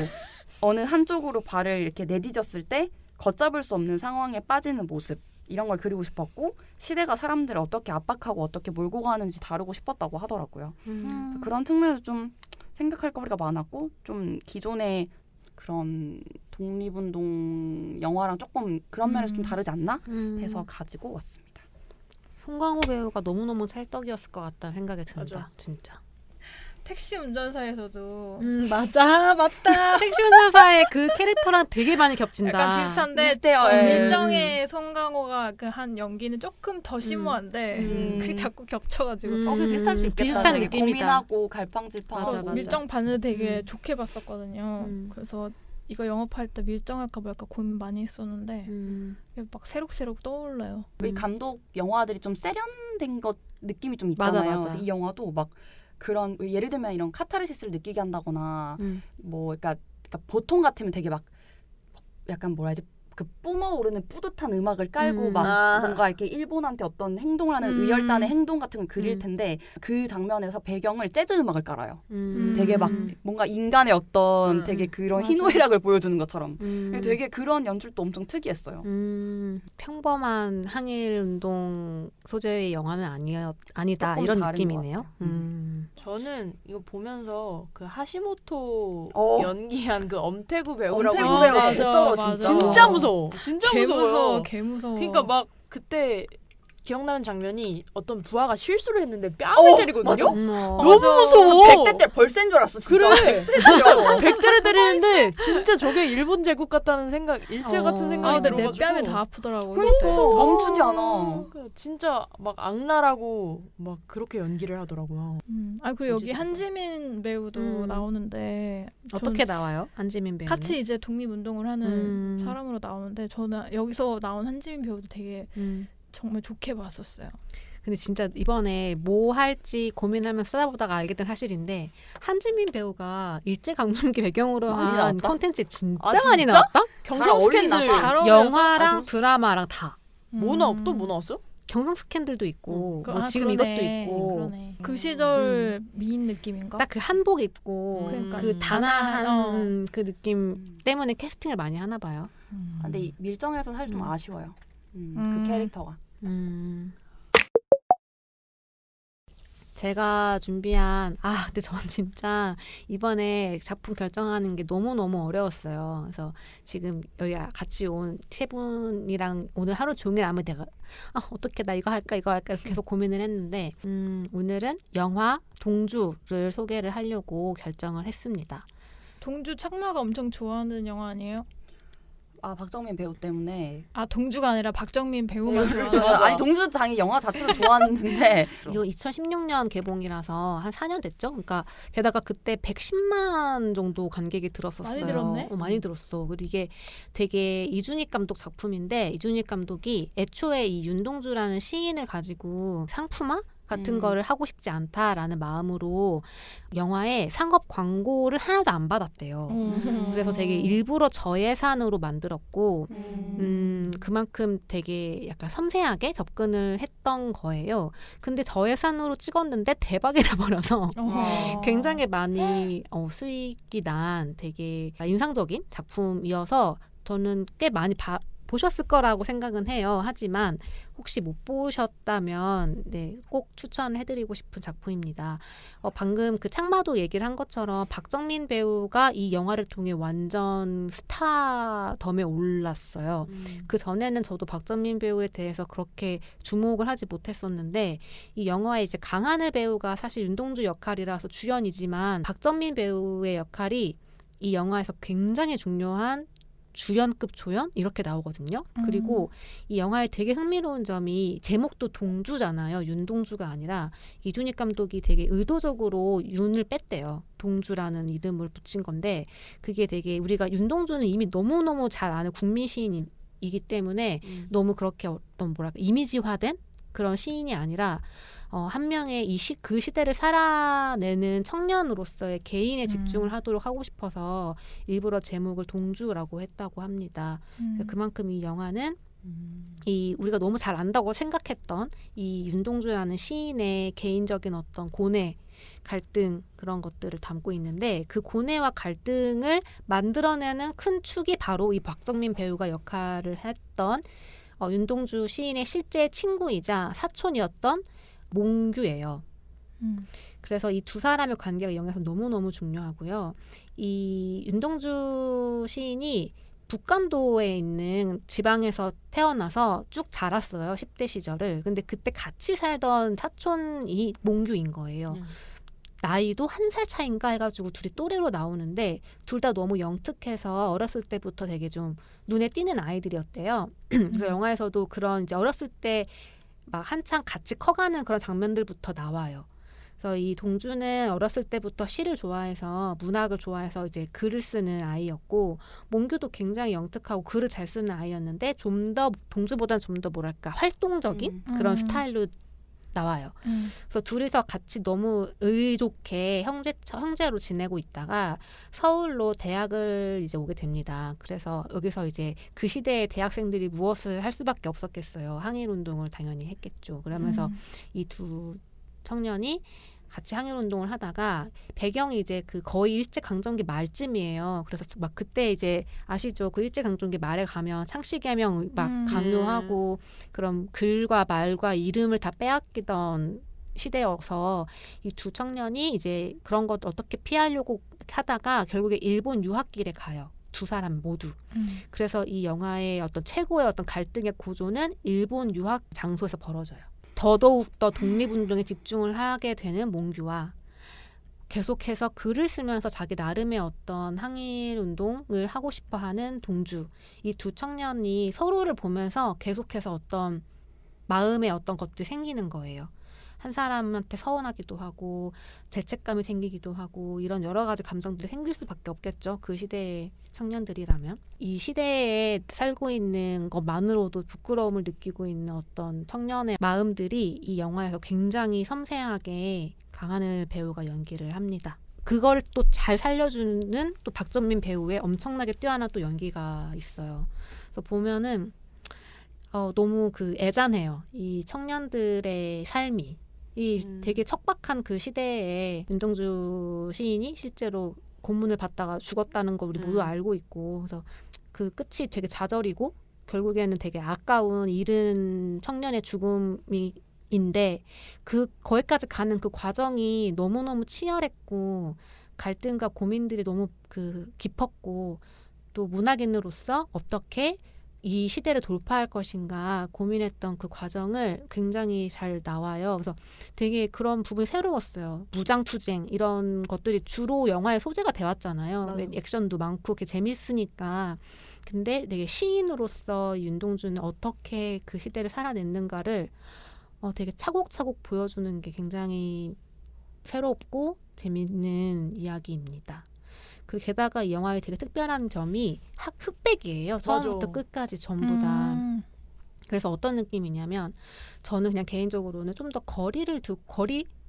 Speaker 3: 어느 한쪽으로 발을 이렇게 내디뎠을 때 걷잡을 수 없는 상황에 빠지는 모습 이런 걸 그리고 싶었고 시대가 사람들을 어떻게 압박하고 어떻게 몰고 가는지 다루고 싶었다고 하더라고요. 그래서 그런 측면에서 좀 생각할 거리가 많았고 좀 기존의 그런 독립운동 영화랑 조금 그런 면에서 좀 다르지 않나 해서 가지고 왔습니다.
Speaker 1: 송강호 배우가 너무너무 찰떡이었을 것 같다는 생각이 든다.
Speaker 2: 맞아.
Speaker 1: 진짜.
Speaker 4: 택시 운전사에서도
Speaker 1: 맞다. 택시 운전사의 그 캐릭터랑 되게 많이 겹친다.
Speaker 4: 약간 비슷한데
Speaker 3: 비슷해요. 예.
Speaker 4: 일정의 송강호가 그 한 연기는 조금 더 심오한데 그게 자꾸 겹쳐가지고
Speaker 3: 그게 비슷할 수 있겠다.
Speaker 1: 비슷한
Speaker 3: 되게
Speaker 1: 느낌이다.
Speaker 3: 고민하고 갈팡질팡하고
Speaker 1: 맞아, 맞아.
Speaker 4: 밀정 봤는데 되게 좋게 봤었거든요.
Speaker 1: 음.
Speaker 4: 그래서 이거 영업할 때 밀정할까 말까 고민 많이 했었는데 막 새록새록 떠올라요.
Speaker 3: 이 감독 영화들이 좀 세련된 것 느낌이 좀 있잖아요.
Speaker 1: 맞아.
Speaker 3: 그래서 이 영화도 막 그런 예를 들면 이런 카타르시스를 느끼게 한다거나 뭐 그러니까 보통 같으면 되게 막 약간 뭐라 해야지 그 뿜어오르는 뿌듯한 음악을 깔고 막 뭔가 이렇게 일본한테 어떤 행동을 하는 의열단의 행동 같은 걸 그릴 텐데 그 장면에서 배경을 재즈 음악을 깔아요. 되게 막 뭔가 인간의 어떤 되게 그런
Speaker 4: 맞아.
Speaker 3: 희노애락을 보여주는 것처럼 되게 그런 연출도 엄청 특이했어요.
Speaker 1: 평범한 항일운동 소재의 영화는 아니다
Speaker 3: 조금
Speaker 1: 이런
Speaker 3: 다른
Speaker 1: 느낌이네요.
Speaker 3: 것 같아요.
Speaker 2: 저는 이거 보면서 그 하시모토
Speaker 3: 어.
Speaker 2: 연기한 그 엄태구 배우라고
Speaker 3: 엄태구
Speaker 2: 있는데
Speaker 3: 배우가
Speaker 4: 맞아,
Speaker 3: 개쩔어
Speaker 4: 맞아.
Speaker 2: 진짜 무서워. 진짜
Speaker 4: 개
Speaker 2: 무서워요.
Speaker 4: 무서워, 개 무서워.
Speaker 2: 그러니까 막 그때 기억나는 장면이 어떤 부하가 실수를 했는데 뺨을 때리거든요.
Speaker 3: 맞아.
Speaker 2: 너무 무서워.
Speaker 3: 백대 때 벌센 줄 알았어 진짜.
Speaker 2: 그래. 진짜 백대를 때리는데 진짜 저게 일본 제국 같다는 생각, 일제 같은 생각이
Speaker 4: 근데 내
Speaker 2: 들어가지고.
Speaker 4: 뺨이 다 아프더라고.
Speaker 3: 그러니까
Speaker 4: 그때.
Speaker 3: 멈추지 않아.
Speaker 2: 진짜 막 악랄하고 막 그렇게 연기를 하더라고요.
Speaker 4: 그리고 여기
Speaker 2: 어찌됐든.
Speaker 4: 한지민 배우도 나오는데
Speaker 1: 어떻게 나와요? 한지민 배우.
Speaker 4: 같이 이제 독립운동을 하는 사람으로 나오는데 저는 여기서 나온 한지민 배우도 되게 정말 좋게 봤었어요.
Speaker 1: 근데 진짜 이번에 뭐 할지 고민하면서 찾아보다가 알게 된 사실인데 한지민 배우가 일제강점기 배경으로
Speaker 3: 많이
Speaker 1: 한
Speaker 3: 나왔다?
Speaker 1: 콘텐츠 진짜
Speaker 2: 아,
Speaker 1: 많이
Speaker 2: 진짜?
Speaker 1: 나왔다?
Speaker 2: 경성
Speaker 3: 어울리나
Speaker 2: 스캔들
Speaker 3: 봐.
Speaker 4: 잘 어울려서-
Speaker 1: 영화랑 드라마랑 다.
Speaker 2: 뭐 또 뭐 나왔어?
Speaker 1: 경성 스캔들도 있고 뭐 지금
Speaker 4: 그러네.
Speaker 1: 이것도 있고
Speaker 4: 그러네. 그 시절 미인 느낌인가?
Speaker 1: 딱 그 한복 입고
Speaker 4: 그러니까.
Speaker 1: 그 단아한
Speaker 4: 어.
Speaker 1: 그 느낌 때문에 캐스팅을 많이 하나 봐요.
Speaker 3: 근데 이 밀정에서 사실 좀 아쉬워요.
Speaker 4: 음.
Speaker 3: 그 캐릭터가.
Speaker 1: 제가 준비한 근데 전 진짜 이번에 작품 결정하는 게 너무너무 어려웠어요. 그래서 지금 여기 같이 온 세 분이랑 오늘 하루 종일 아무 내가 어떻게 나 이거 할까 이렇게 계속 고민을 했는데 오늘은 영화 동주를 소개를 하려고 결정을 했습니다.
Speaker 4: 동주 착마가 엄청 좋아하는 영화 아니에요?
Speaker 3: 박정민 배우 때문에.
Speaker 4: 동주가 아니라 박정민 배우만
Speaker 3: 맞아.
Speaker 4: 좋아하는.
Speaker 3: 아니 동주장이 영화 자체도 좋아하는데
Speaker 1: 이거 2016년 개봉이라서 한 4년 됐죠? 그러니까 게다가 그때 110만 정도 관객이 들었었어요.
Speaker 4: 많이 들었네?
Speaker 1: 많이 들었어. 그리고 이게 되게 이준익 감독 작품인데 이준익 감독이 애초에 이 윤동주라는 시인을 가지고 상품화 같은 거를 하고 싶지 않다라는 마음으로 영화에 상업 광고를 하나도 안 받았대요. 그래서 되게 일부러 저예산으로 만들었고 그만큼 되게 약간 섬세하게 접근을 했던 거예요. 근데 저예산으로 찍었는데 대박이 나버려서 굉장히 많이 수익이 난 되게 인상적인 작품이어서 저는 꽤 많이 보셨을 거라고 생각은 해요. 하지만 혹시 못 보셨다면 꼭 추천을 해드리고 싶은 작품입니다. 방금 그 창마도 얘기를 한 것처럼 박정민 배우가 이 영화를 통해 완전 스타덤에 올랐어요. 그 전에는 저도 박정민 배우에 대해서 그렇게 주목을 하지 못했었는데 이 영화에 이제 강하늘 배우가 사실 윤동주 역할이라서 주연이지만 박정민 배우의 역할이 이 영화에서 굉장히 중요한 주연급 조연 이렇게 나오거든요. 그리고 이 영화의 되게 흥미로운 점이 제목도 동주잖아요. 윤동주가 아니라 이준익 감독이 되게 의도적으로 윤을 뺐대요. 동주라는 이름을 붙인 건데 그게 되게 우리가 윤동주는 이미 너무너무 잘 아는 국민 시인이기 때문에 너무 그렇게 어떤 이미지화된 그런 시인이 아니라 한 명의 그 시대를 살아내는 청년으로서의 개인에 집중을 하도록 하고 싶어서 일부러 제목을 동주라고 했다고 합니다. 그만큼 이 영화는 이 우리가 너무 잘 안다고 생각했던 이 윤동주라는 시인의 개인적인 어떤 고뇌, 갈등 그런 것들을 담고 있는데 그 고뇌와 갈등을 만들어내는 큰 축이 바로 이 박정민 배우가 역할을 했던 윤동주 시인의 실제 친구이자 사촌이었던 몽규예요. 그래서 이 두 사람의 관계가 이 영화에서 너무너무 중요하고요. 이 윤동주 시인이 북간도에 있는 지방에서 태어나서 쭉 자랐어요. 10대 시절을. 근데 그때 같이 살던 사촌이 몽규인 거예요. 나이도 1살 차인가 해가지고 둘이 또래로 나오는데 둘 다 너무 영특해서 어렸을 때부터 되게 좀 눈에 띄는 아이들이었대요. 그래서 영화에서도 그런 이제 어렸을 때 막 한창 같이 커가는 그런 장면들부터 나와요. 그래서 이 동주는 어렸을 때부터 시를 좋아해서 문학을 좋아해서 이제 글을 쓰는 아이였고 몽규도 굉장히 영특하고 글을 잘 쓰는 아이였는데 좀 더 동주보다는 좀 더 뭐랄까 활동적인 그런 스타일로 나와요. 그래서 둘이서 같이 너무 의좋게 형제로 지내고 있다가 서울로 대학을 이제 오게 됩니다. 그래서 여기서 이제 그 시대의 대학생들이 무엇을 할 수밖에 없었겠어요. 항일운동을 당연히 했겠죠. 그러면서 이 두 청년이 같이 항일운동을 하다가 배경이 이제 그 거의 일제강점기 말쯤이에요. 그래서 막 그때 이제 아시죠? 그 일제강점기 말에 가면 창씨개명 막 강요하고 그런 글과 말과 이름을 다 빼앗기던 시대여서 이 두 청년이 이제 그런 것 어떻게 피하려고 하다가 결국에 일본 유학길에 가요. 두 사람 모두. 그래서 이 영화의 어떤 최고의 어떤 갈등의 고조는 일본 유학 장소에서 벌어져요. 더더욱 더 독립운동에 집중을 하게 되는 몽규와 계속해서 글을 쓰면서 자기 나름의 어떤 항일운동을 하고 싶어하는 동주, 이 두 청년이 서로를 보면서 계속해서 어떤 마음의 어떤 것들이 생기는 거예요. 한 사람한테 서운하기도 하고 죄책감이 생기기도 하고 이런 여러 가지 감정들이 생길 수밖에 없겠죠. 그 시대의 청년들이라면. 이 시대에 살고 있는 것만으로도 부끄러움을 느끼고 있는 어떤 청년의 마음들이 이 영화에서 굉장히 섬세하게 강하늘 배우가 연기를 합니다. 그걸 또 잘 살려주는 또 박정민 배우의 엄청나게 뛰어난 또 연기가 있어요. 그래서 보면은 너무 그 애잔해요. 이 청년들의 삶이. 이 되게 척박한 그 시대에 윤동주 시인이 실제로 고문을 받다가 죽었다는 걸 우리 모두 알고 있고 그래서 그 끝이 되게 좌절이고 결국에는 되게 아까운 잃은 청년의 죽음인데 그 거기까지 가는 그 과정이 너무너무 치열했고 갈등과 고민들이 너무 그 깊었고 또 문학인으로서 어떻게 이 시대를 돌파할 것인가 고민했던 그 과정을 굉장히 잘 나와요. 그래서 되게 그런 부분이 새로웠어요. 무장투쟁 이런 것들이 주로 영화의 소재가 되었잖아요. 액션도 많고 그게 재밌으니까. 근데 되게 시인으로서 윤동주는 어떻게 그 시대를 살아냈는가를 되게 차곡차곡 보여주는 게 굉장히 새롭고 재밌는 이야기입니다. 그리고 게다가 이 영화의 되게 특별한 점이 흑백이에요. 처음부터 끝까지 전부 다. 그래서 어떤 느낌이냐면 저는 그냥 개인적으로는 좀 더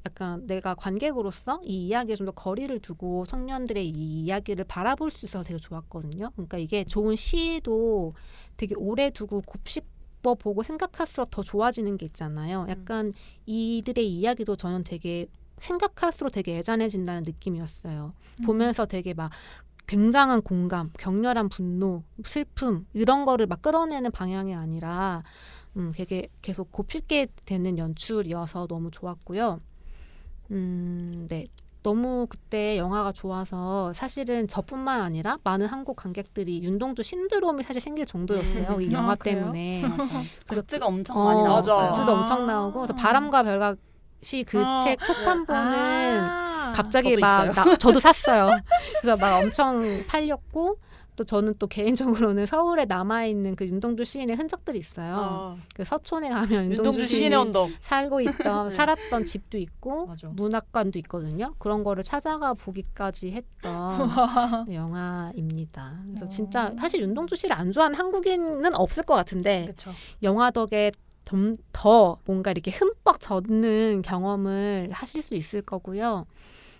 Speaker 1: 약간 내가 관객으로서 이 이야기에 좀 더 거리를 두고 청년들의 이 이야기를 바라볼 수 있어서 되게 좋았거든요. 그러니까 이게 좋은 시도 되게 오래 두고 곱씹어 보고 생각할수록 더 좋아지는 게 있잖아요. 약간 이들의 이야기도 저는 되게 생각할수록 되게 애잔해진다는 느낌이었어요. 보면서 되게 막 굉장한 공감, 격렬한 분노, 슬픔 이런 거를 막 끌어내는 방향이 아니라 되게 계속 곱씹게 되는 연출이어서 너무 좋았고요. 네. 너무 그때 영화가 좋아서 사실은 저뿐만 아니라 많은 한국 관객들이 윤동주 신드롬이 사실 생길 정도였어요. 이 영화 때문에.
Speaker 3: 굿즈가 엄청 많이 나왔어요.
Speaker 1: 굿즈도 엄청 나오고 그래서 바람과 별과 그 책 초판본은 갑자기 저도 샀어요. 그래서 막 엄청 팔렸고 또 저는 또 개인적으로는 서울에 남아있는 그 윤동주 시인의 흔적들이 있어요. 그 서촌에 가면 윤동주 시인의 언덕 살았던 집도 있고 맞아. 문학관도 있거든요. 그런 거를 찾아가 보기까지 했던 영화입니다. 그래서 진짜 사실 윤동주 씨를 안 좋아하는 한국인은 없을 것 같은데 그쵸. 영화 덕에 좀 더 뭔가 이렇게 흠뻑 젖는 경험을 하실 수 있을 거고요.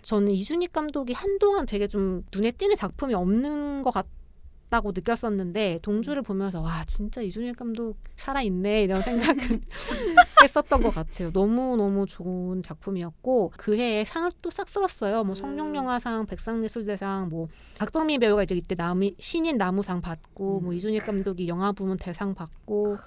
Speaker 1: 저는 이준익 감독이 한동안 되게 좀 눈에 띄는 작품이 없는 것 같다고 느꼈었는데 동주를 보면서 와 진짜 이준익 감독 살아있네 이런 생각을 했었던 것 같아요. 너무너무 좋은 작품이었고 그 해에 상을 또 싹 쓸었어요. 뭐 성룡영화상, 백상예술대상, 뭐 박정미 배우가 이제 이때 신인 나무상 받고 뭐 이준익 감독이 영화 부문 대상 받고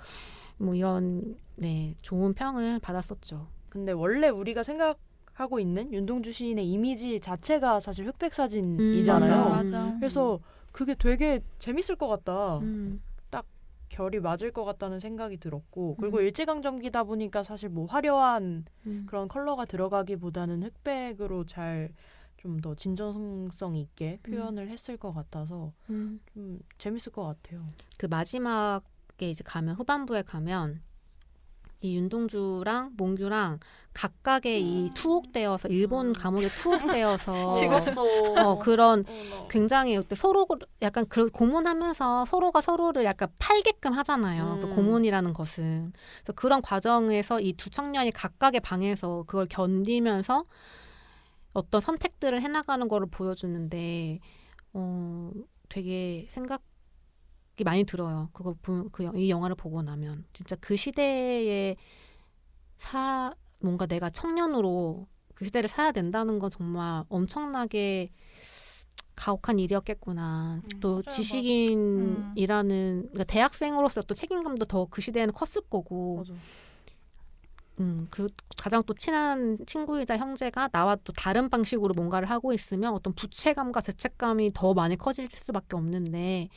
Speaker 1: 뭐 이런 네 좋은 평을 받았었죠.
Speaker 2: 근데 원래 우리가 생각하고 있는 윤동주 시인의 이미지 자체가 사실 흑백 사진이잖아요.
Speaker 4: 맞아.
Speaker 2: 그래서 그게 되게 재밌을 것 같다.
Speaker 1: 음.
Speaker 2: 결이 맞을 것 같다는 생각이 들었고 그리고
Speaker 1: 음.
Speaker 2: 일제강점기다 보니까 사실 뭐 화려한
Speaker 1: 음.
Speaker 2: 그런 컬러가 들어가기보다는 흑백으로 잘 좀 더 진정성 있게 표현을 했을 것 같아서 좀 재밌을 것 같아요.
Speaker 1: 그 마지막에 이제 가면 후반부에 가면 이 윤동주랑 몽규랑 각각의 이 투옥되어서 일본 감옥에 투옥되어서
Speaker 3: 찍었어.
Speaker 1: 그런 굉장히 그때 서로 약간 고문하면서 서로가 서로를 약간 팔게끔 하잖아요. 그 고문이라는 것은. 그래서 그런 과정에서 이 두 청년이 각각의 방에서 그걸 견디면서 어떤 선택들을 해나가는 거를 보여주는데 되게 생각이 많이 들어요. 이 영화를 보고 나면 진짜 그 시대에 뭔가 내가 청년으로 그 시대를 살아야 된다는 건 정말 엄청나게 가혹한 일이었겠구나. 또
Speaker 2: 맞아요.
Speaker 1: 지식인이라는 그러니까 대학생으로서 또 책임감도 더 그 시대에는 컸을 거고.
Speaker 2: 맞아.
Speaker 1: 그 가장 또 친한 친구이자 형제가 나와 또 다른 방식으로 뭔가를 하고 있으면 어떤 부채감과 죄책감이 더 많이 커질 수밖에 없는데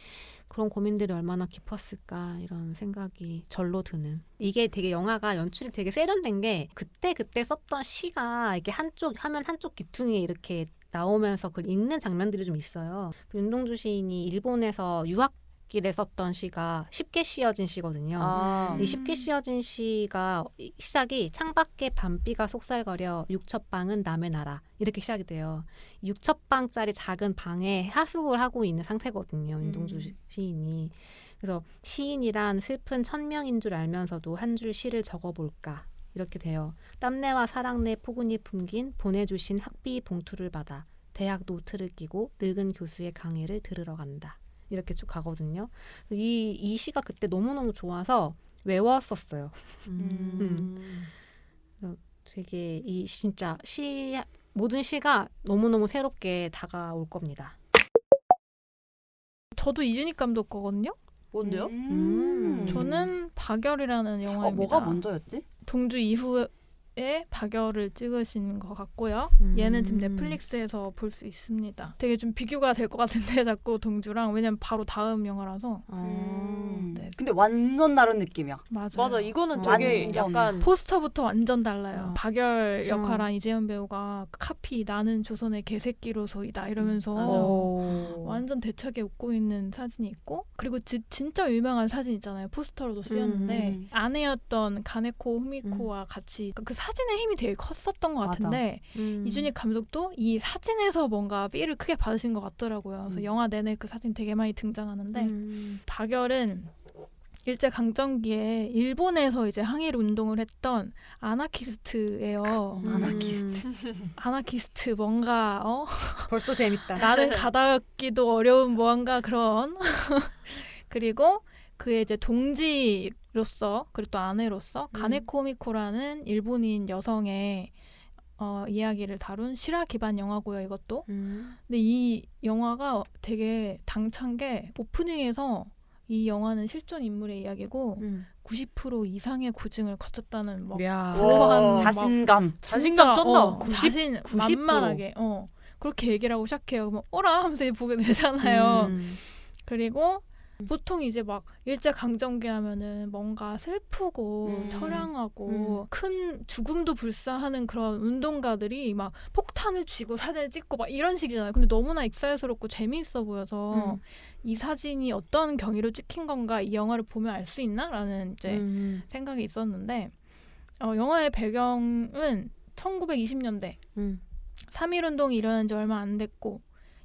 Speaker 1: 그런 고민들이 얼마나 깊었을까 이런 생각이 절로 드는. 이게 되게 영화가 연출이 되게 세련된 게 그때 썼던 시가 이렇게 화면 한쪽 귀퉁이에 이렇게 나오면서 그걸 읽는 장면들이 좀 있어요. 윤동주 시인이 일본에서 유학길에 썼던 시가 쉽게 씌어진 시거든요. 이 쉽게 씌어진 시가 시작이 창밖에 밤비가 속살거려 육첩방은 남의 나라 이렇게 시작이 돼요. 6첩방짜리 작은 방에 하숙을 하고 있는 상태거든요. 윤동주 시인이. 그래서 시인이란 슬픈 천명인 줄 알면서도 한 줄 시를 적어볼까 이렇게 돼요. 땀내와 사랑내 포근히 품긴 보내주신 학비 봉투를 받아 대학 노트를 끼고 늙은 교수의 강의를 들으러 간다. 이렇게 쭉 가거든요. 이 시가 그때 너무너무 좋아서 외웠었어요. 되게 진짜 모든 시가 너무너무 새롭게 다가올 겁니다.
Speaker 4: 저도 이준익 감독 거거든요.
Speaker 2: 뭔데요?
Speaker 4: 저는 박열이라는 영화입니다.
Speaker 3: 뭐가 먼저였지?
Speaker 4: 동주 이후에 박열을 찍으신 것 같고요. 얘는 지금 넷플릭스에서 볼 수 있습니다. 되게 좀 비교가 될 것 같은데 자꾸 동주랑 왜냐면 바로 다음 영화라서. 네.
Speaker 3: 근데 완전 다른 느낌이야.
Speaker 2: 맞아. 이거는 되게
Speaker 3: 완전.
Speaker 2: 약간
Speaker 4: 포스터부터 완전 달라요. 박열 역할한 이재현 배우가 카피 나는 조선의 개새끼로서이다 이러면서 완전 대차게 웃고 있는 사진이 있고 그리고 진짜 유명한 사진 있잖아요. 포스터로도 쓰였는데 아내였던 가네코 후미코와 같이 그 사진의 힘이 되게 컸었던 것 같은데 이준익 감독도 이 사진에서 뭔가 삐를 크게 받으신 것 같더라고요. 그래서 영화 내내 그 사진 되게 많이 등장하는데 박열은 일제강점기에 일본에서 이제 항일 운동을 했던 아나키스트예요. 아나키스트 뭔가
Speaker 1: 벌써 재밌다.
Speaker 4: 나는 가닿기도 어려운 뭔가 그런 그리고 그의 이제 동지로서 그리고 또 아내로서 가네코 미코라는 일본인 여성의 이야기를 다룬 실화 기반 영화고요. 이것도. 근데 이 영화가 되게 당찬 게 오프닝에서 이 영화는 실존 인물의 이야기고 90% 이상의 고증을 거쳤다는 막
Speaker 3: 와, 자신감
Speaker 4: 쩐다.
Speaker 1: 90%.
Speaker 4: 만만하게 그렇게 얘기를 하고 시작해요. 그러면 어라 하면서 이제 보게 되잖아요. 그리고 보통 이제 막 일제강점기 하면은 뭔가 슬프고 처량하고 큰 죽음도 불사하는 그런 운동가들이 막 폭탄을 쥐고 사진을 찍고 막 이런 식이잖아요. 근데 너무나 익살스럽고 재미있어 보여서 이 사진이 어떤 경위로 찍힌 건가 이 영화를 보면 알 수 있나? 라는 이제 생각이 있었는데 영화의 배경은 1920년대 3.1운동이 일어난 지 얼마 안 됐고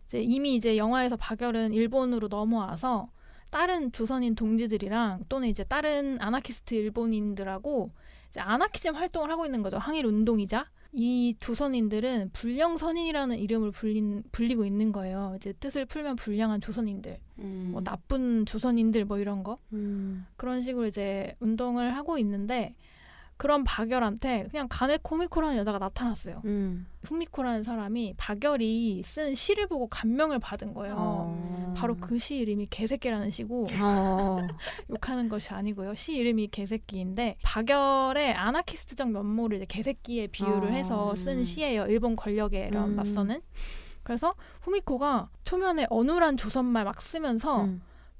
Speaker 4: 이제 이미 이제 영화에서 박열은 일본으로 넘어와서 다른 조선인 동지들이랑 또는 이제 다른 아나키스트 일본인들하고 이제 아나키즘 활동을 하고 있는 거죠. 항일 운동이자 이 조선인들은 불량선인이라는 이름을 불리고 있는 거예요. 이제 뜻을 풀면 불량한 조선인들, 뭐 나쁜 조선인들 뭐 이런 거 그런 식으로 이제 운동을 하고 있는데 그런 박열한테 그냥 가네코미코라는 여자가 나타났어요. 후미코라는 사람이 박열이 쓴 시를 보고 감명을 받은 거예요. 바로 그 시 이름이 개새끼라는 시고 욕하는 것이 아니고요. 시 이름이 개새끼인데 박열의 아나키스트적 면모를 이제 개새끼에 비유를 해서 쓴 시예요. 일본 권력에 맞서는. 그래서 후미코가 초면에 어눌한 조선말 막 쓰면서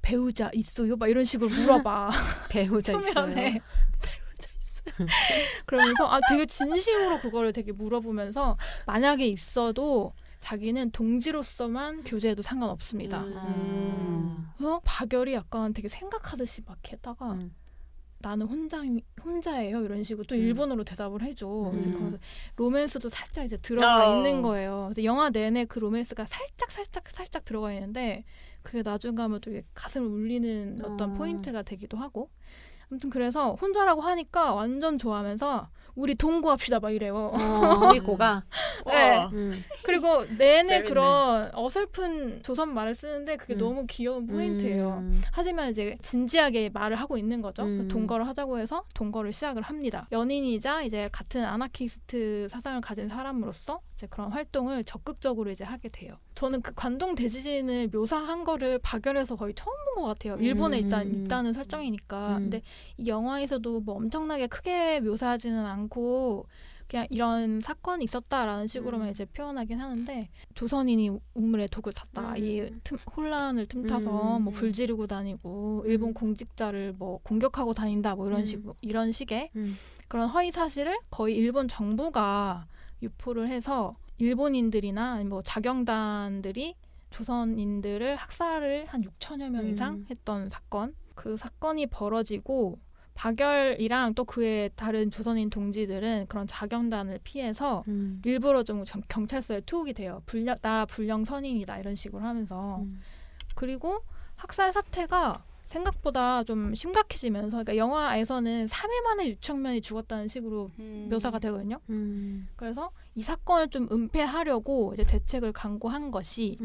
Speaker 4: 배우자 있어요? 막 이런 식으로 물어봐.
Speaker 1: 배우자
Speaker 4: 초면에.
Speaker 1: 있어요.
Speaker 4: 그러면서 되게 진심으로 그거를 되게 물어보면서 만약에 있어도 자기는 동지로서만 교제해도 상관없습니다. 그래서 박열이 약간 되게 생각하듯이 막 했다가 나는 혼자예요 이런 식으로 또 일본어로 대답을 해줘. 그래서 그 로맨스도 살짝 이제 들어가 있는 거예요. 그래서 영화 내내 그 로맨스가 살짝 들어가 있는데 그게 나중 가면 되게 가슴을 울리는 어떤 포인트가 되기도 하고. 아무튼 그래서 혼자라고 하니까 완전 좋아하면서 우리 동거합시다 막 이래요.
Speaker 1: 후미코가.
Speaker 4: 네. 그리고 내내
Speaker 2: 재밌네.
Speaker 4: 그런 어설픈 조선 말을 쓰는데 그게 너무 귀여운 포인트예요. 하지만 이제 진지하게 말을 하고 있는 거죠. 동거를 하자고 해서 동거를 시작을 합니다. 연인이자 이제 같은 아나키스트 사상을 가진 사람으로서 이제 그런 활동을 적극적으로 이제 하게 돼요. 저는 그 관동 대지진을 묘사한 거를 박열에서 거의 처음 본 것 같아요. 일본에 있다는 설정이니까. 근데 이 영화에서도 뭐 엄청나게 크게 묘사하지는 않고 그냥 이런 사건이 있었다라는 식으로만 이제 표현하긴 하는데 조선인이 우물에 독을 탔다. 이 혼란을 틈타서 뭐 불 지르고 다니고 일본 공직자를 뭐 공격하고 다닌다. 뭐 이런 식의 그런 허위 사실을 거의 일본 정부가 유포를 해서 일본인들이나 뭐 자경단들이 조선인들을 학살을 한 6천여 명 이상 했던 사건. 그 사건이 벌어지고 박열이랑 또 그의 다른 조선인 동지들은 그런 자경단을 피해서 일부러 좀 경찰서에 투옥이 돼요. 나 불량 선인이다 이런 식으로 하면서. 그리고 학살 사태가 생각보다 좀 심각해지면서 그러니까 영화에서는 3일 만에 6천 명이 죽었다는 식으로 묘사가 되거든요. 그래서 이 사건을 좀 은폐하려고 이제 대책을 강구한 것이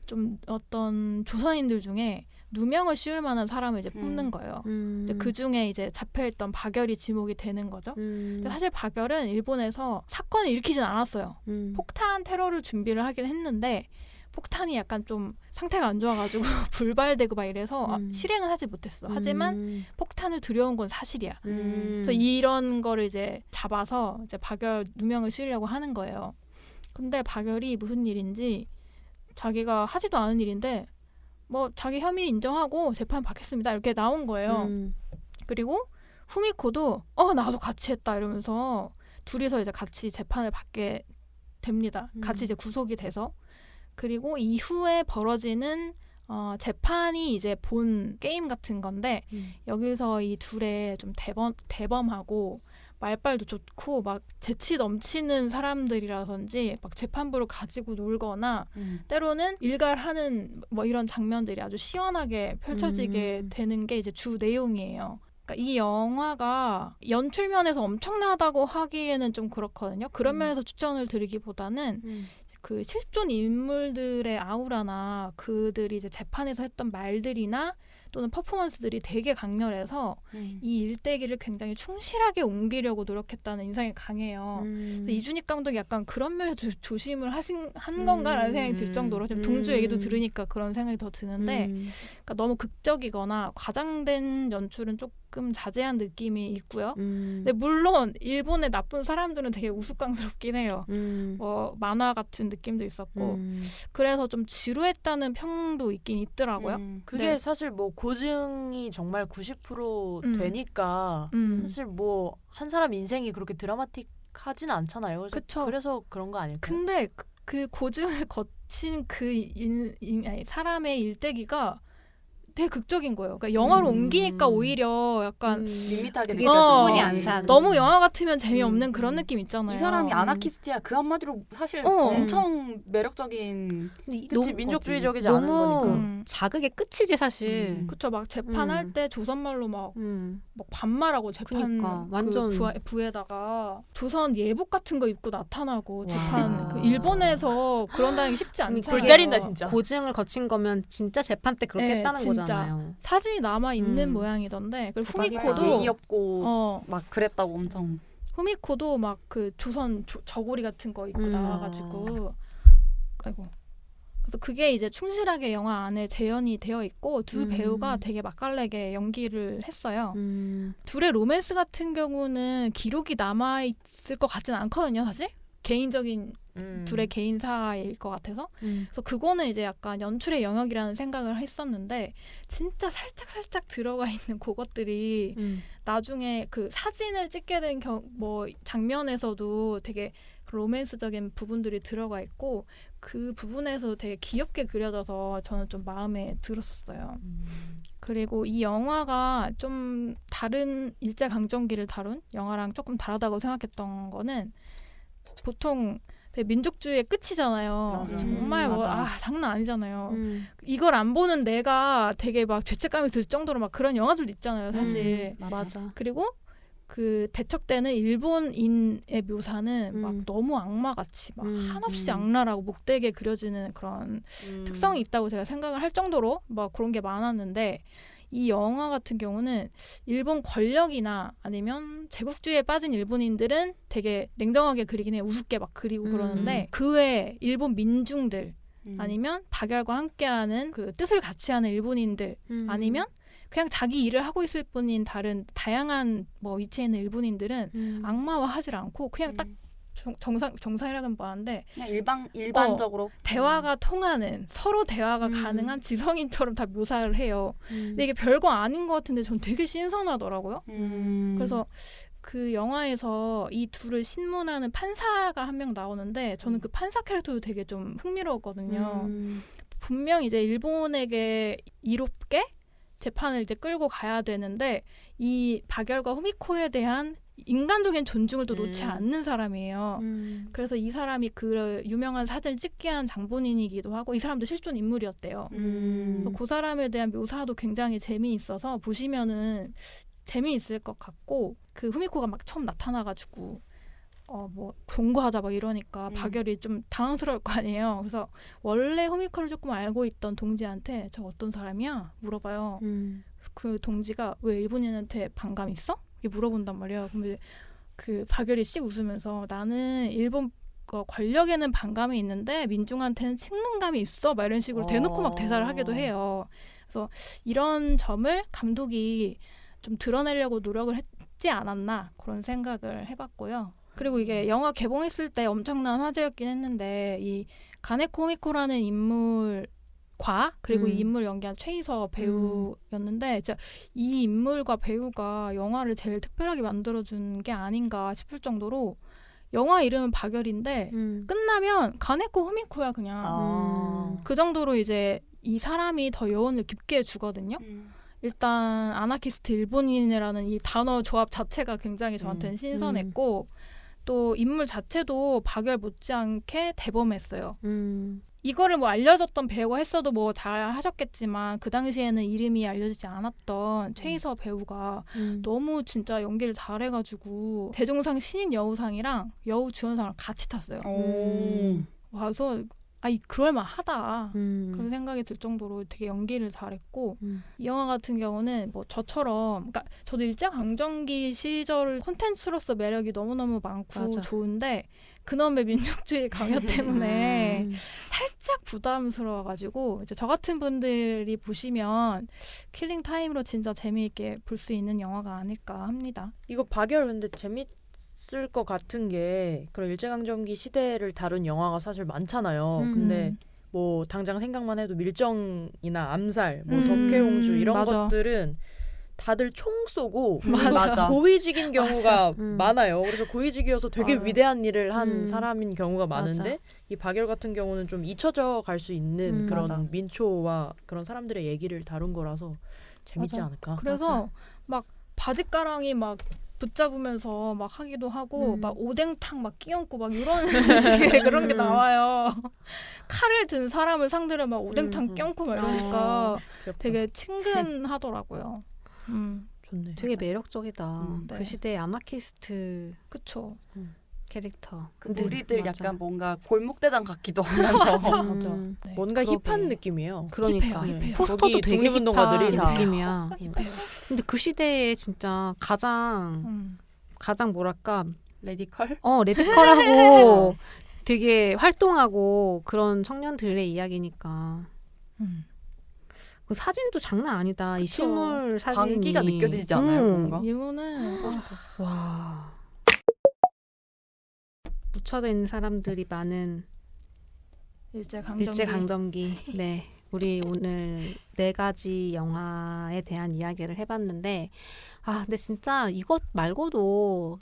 Speaker 4: 좀 어떤 조선인들 중에 누명을 씌울 만한 사람을 이제 뽑는 거예요. 이제 그 중에 이제 잡혀있던 박열이 지목이 되는 거죠. 근데 사실 박열은 일본에서 사건을 일으키진 않았어요. 폭탄 테러를 준비를 하긴 했는데 폭탄이 약간 좀 상태가 안 좋아가지고 불발되고 막 이래서 실행은 하지 못했어. 하지만 폭탄을 들여온 건 사실이야. 그래서 이런 거를 이제 잡아서 이제 박열 누명을 씌우려고 하는 거예요. 근데 박열이 무슨 일인지 자기가 하지도 않은 일인데 뭐 자기 혐의 인정하고 재판 받겠습니다 이렇게 나온 거예요. 그리고 후미코도 나도 같이 했다 이러면서 둘이서 이제 같이 재판을 받게 됩니다. 같이 이제 구속이 돼서. 그리고 이후에 벌어지는 재판이 이제 본 게임 같은 건데 여기서 이 둘의 좀 대범하고 말빨도 좋고 막 재치 넘치는 사람들이라든지 막 재판부를 가지고 놀거나 때로는 일갈하는 뭐 이런 장면들이 아주 시원하게 펼쳐지게 되는 게 이제 주 내용이에요. 그러니까 이 영화가 연출 면에서 엄청나다고 하기에는 좀 그렇거든요. 그런 면에서 추천을 드리기보다는 그 실존 인물들의 아우라나 그들이 이제 재판에서 했던 말들이나 또는 퍼포먼스들이 되게 강렬해서 이 일대기를 굉장히 충실하게 옮기려고 노력했다는 인상이 강해요. 그래서 이준익 감독이 약간 그런 면에서 조심을 한 건가라는 생각이 들 정도로 지금 동주 얘기도 들으니까 그런 생각이 더 드는데 그러니까 너무 극적이거나 과장된 연출은 조금 자제한 느낌이 있고요. 근데 물론 일본의 나쁜 사람들은 되게 우스꽝스럽긴 해요. 만화 같은 느낌도 있었고 그래서 좀 지루했다는 평도 있긴 있더라고요.
Speaker 2: 그게
Speaker 4: 네.
Speaker 2: 사실 뭐 고증이 정말 90% 되니까 사실 뭐 한 사람 인생이 그렇게 드라마틱하진 않잖아요.
Speaker 4: 그쵸.
Speaker 2: 그래서 그런 거 아닐까요?
Speaker 4: 근데 그 고증을 거친 그 사람의 일대기가 되게 극적인 거예요. 그러니까 영화로 옮기니까 오히려 약간
Speaker 3: 밋밋하게
Speaker 1: 그게
Speaker 3: 느껴져.
Speaker 1: 더 충분히 안 산.
Speaker 4: 너무 영화 같으면 재미없는 그런 느낌 있잖아요.
Speaker 3: 이 사람이 아나키스트야. 그 한마디로 사실
Speaker 4: 어.
Speaker 3: 엄청 매력적인.
Speaker 2: 그치 민족주의적이지 않은
Speaker 1: 너무
Speaker 2: 거니까.
Speaker 1: 자극의 끝이지 사실.
Speaker 4: 그쵸. 막 재판할 때 조선말로 막 반말하고 재판
Speaker 1: 그니까, 완전.
Speaker 4: 부에다가 조선 예복 같은 거 입고 나타나고
Speaker 1: 와.
Speaker 4: 재판 그 일본에서 그런다는 게 쉽지 않잖아요.
Speaker 2: 불 때린다 진짜.
Speaker 1: 고증을 거친 거면 진짜 재판 때 그렇게
Speaker 4: 네,
Speaker 1: 했다는
Speaker 4: 진짜.
Speaker 1: 거잖아요.
Speaker 4: 사진이 남아 있는
Speaker 1: 음.
Speaker 4: 모양이던데. 그리고
Speaker 1: 대박이다.
Speaker 4: 후미코도
Speaker 3: 예의 없고 막 그랬다고 엄청.
Speaker 4: 후미코도 막 그 조선 저고리 같은 거 입고 나와가지고 아이고. 그래서 그게 이제 충실하게 영화 안에 재현이 되어 있고 두 배우가 되게 맛깔나게 연기를 했어요. 둘의 로맨스 같은 경우는 기록이 남아 있을 것 같진 않거든요, 사실. 개인적인 둘의 개인사일 것 같아서. 그래서 그거는 이제 약간 연출의 영역이라는 생각을 했었는데 진짜 살짝 들어가 있는 그것들이 나중에 그 사진을 찍게 된 뭐 장면에서도 되게 로맨스적인 부분들이 들어가 있고 그 부분에서 되게 귀엽게 그려져서 저는 좀 마음에 들었었어요. 그리고 이 영화가 좀 다른 일제강점기를 다룬 영화랑 조금 다르다고 생각했던 거는 보통 되게 민족주의의 끝이잖아요. 정말 뭐 장난 아니잖아요. 이걸 안 보는 내가 되게 막 죄책감이 들 정도로 막 그런 영화들도 있잖아요, 사실.
Speaker 1: 맞아.
Speaker 4: 그리고 그 대척되는 일본인의 묘사는 막 너무 악마같이 막 한없이 악랄하고 목되게 그려지는 그런 특성이 있다고 제가 생각을 할 정도로 막 그런 게 많았는데 이 영화 같은 경우는 일본 권력이나 아니면 제국주의에 빠진 일본인들은 되게 냉정하게 그리긴 해요. 우습게 막 그리고 그러는데 그 외에 일본 민중들 아니면 박열과 함께하는 그 뜻을 같이 하는 일본인들 아니면 그냥 자기 일을 하고 있을 뿐인 다른 다양한 뭐 위치에 있는 일본인들은 악마화하지 않고 그냥 딱 정상이라고는 뭐하는데
Speaker 3: 그냥 일반적으로
Speaker 4: 대화가 통하는 서로 대화가 가능한 지성인처럼 다 묘사를 해요. 근데 이게 별거 아닌 것 같은데 전 되게 신선하더라고요. 그래서 그 영화에서 이 둘을 신문하는 판사가 한 명 나오는데 저는 그 판사 캐릭터도 되게 좀 흥미로웠거든요. 분명 이제 일본에게 이롭게 재판을 이제 끌고 가야 되는데 이 박열과 후미코에 대한 인간적인 존중을 또 놓지 않는 사람이에요. 그래서 이 사람이 그 유명한 사진을 찍게 한 장본인이기도 하고 이 사람도 실존 인물이었대요. 그래서 그 사람에 대한 묘사도 굉장히 재미있어서 보시면은 재미있을 것 같고 그 후미코가 막 처음 나타나가지고 뭐 공부하자 막 이러니까 박열이 좀 당황스러울 거 아니에요. 그래서 원래 후미코를 조금 알고 있던 동지한테 저 어떤 사람이야? 물어봐요. 그 동지가 왜 일본인한테 반감 있어? 이렇게 물어본단 말이에요. 근데 그 박열이 씩 웃으면서 나는 일본 권력에는 반감이 있는데 민중한테는 친근감이 있어. 막 이런 식으로 대놓고 막 대사를 하기도 해요. 그래서 이런 점을 감독이 좀 드러내려고 노력을 했지 않았나 그런 생각을 해봤고요. 그리고 이게 영화 개봉했을 때 엄청난 화제였긴 했는데 이 가네코 후미코라는 인물과 그리고 이 인물 연기한 최이서 배우였는데 진짜 이 인물과 배우가 영화를 제일 특별하게 만들어준 게 아닌가 싶을 정도로 영화 이름은 박열인데 끝나면 가네코 후미코야 그냥. 그 정도로 이제 이 사람이 더 여운을 깊게 주거든요. 일단 아나키스트 일본인이라는 이 단어 조합 자체가 굉장히 저한테는 신선했고 또 인물 자체도 박열 못지않게 대범했어요. 이거를 뭐 알려졌던 배우가 했어도 뭐 잘 하셨겠지만 그 당시에는 이름이 알려지지 않았던 최이서 배우가 너무 진짜 연기를 잘해가지고 대종상 신인 여우상이랑 여우 주연상을 같이 탔어요. 와서 그럴만하다 그런 생각이 들 정도로 되게 연기를 잘했고 이 영화 같은 경우는 뭐 저처럼 그러니까 저도 일제강점기 시절 콘텐츠로서 매력이 너무너무 많고 좋은데 그놈의 민족주의 강요 때문에 살짝 부담스러워가지고 이제 저 같은 분들이 보시면 킬링 타임으로 진짜 재미있게 볼 수 있는 영화가 아닐까 합니다.
Speaker 2: 이거 박열 근데 재밌을 것 같은 게 그런 일제강점기 시대를 다룬 영화가 사실 많잖아요. 근데 뭐 당장 생각만 해도 밀정이나 암살, 뭐 덕혜옹주 이런
Speaker 4: 맞아.
Speaker 2: 것들은 다들 총 쏘고
Speaker 3: 맞아.
Speaker 2: 고위직인 경우가
Speaker 1: 음.
Speaker 2: 많아요. 그래서 고위직이어서 되게
Speaker 4: 맞아.
Speaker 2: 위대한 일을 한
Speaker 1: 음.
Speaker 2: 사람인 경우가 많은데
Speaker 1: 맞아.
Speaker 2: 이 박열 같은 경우는 좀 잊혀져 갈 수 있는 그런
Speaker 3: 맞아.
Speaker 2: 민초와 그런 사람들의 얘기를 다룬 거라서 재밌지
Speaker 4: 맞아.
Speaker 2: 않을까.
Speaker 4: 그래서 막 바짓가랑이 막 붙잡으면서 막 하기도 하고 막 오뎅탕 막 끼얹고 막 이런 식의 그런 게 나와요. 칼을 든 사람을 상대로 막 오뎅탕 끼얹고 막 이러니까
Speaker 2: 귀엽다.
Speaker 4: 되게 친근하더라고요.
Speaker 2: 좋네.
Speaker 1: 되게 매력적이다.
Speaker 2: 네.
Speaker 1: 그 시대 아나키스트
Speaker 4: 그쵸.
Speaker 1: 캐릭터.
Speaker 3: 그 무리들
Speaker 1: 맞아.
Speaker 3: 약간 뭔가 골목대장 같기도 하면서
Speaker 2: 맞아.
Speaker 1: 음,
Speaker 4: 네.
Speaker 2: 뭔가
Speaker 1: 그러게.
Speaker 2: 힙한 느낌이에요.
Speaker 1: 그러니까
Speaker 4: 힙해요.
Speaker 1: 포스터도
Speaker 2: 거기
Speaker 1: 되게
Speaker 2: 독립운동가들이
Speaker 1: 힙한
Speaker 2: 다.
Speaker 1: 느낌이야.
Speaker 4: 힙해요.
Speaker 1: 근데 그 시대에 진짜 가장 뭐랄까
Speaker 3: 레디컬?
Speaker 1: 레디컬하고 되게 활동하고 그런 청년들의 이야기니까 그 사진도 장난 아니다. 이
Speaker 4: 그쵸.
Speaker 1: 실물 사진이
Speaker 3: 광기가 느껴지지 않아요, 뭔가?
Speaker 4: 이거는
Speaker 1: 와 묻혀져 있는 사람들이 많은
Speaker 4: 일제강점기.
Speaker 1: 일제강점기. 네. 우리 오늘 4가지 영화에 대한 이야기를 해봤는데 근데 진짜 이것 말고도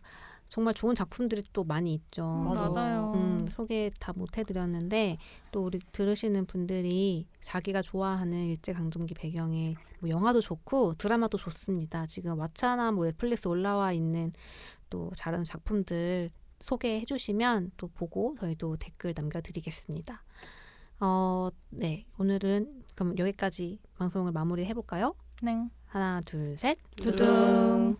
Speaker 1: 정말 좋은 작품들이 또 많이 있죠.
Speaker 4: 맞아요.
Speaker 1: 소개 다 못해드렸는데 또 우리 들으시는 분들이 자기가 좋아하는 일제강점기 배경의 뭐 영화도 좋고 드라마도 좋습니다. 지금 왓챠나 뭐 넷플릭스 올라와 있는 또 다른 작품들 소개해 주시면 또 보고 저희도 댓글 남겨드리겠습니다. 네. 오늘은 그럼 여기까지 방송을 마무리해 볼까요?
Speaker 4: 네.
Speaker 1: 하나, 둘, 셋.
Speaker 3: 두둥.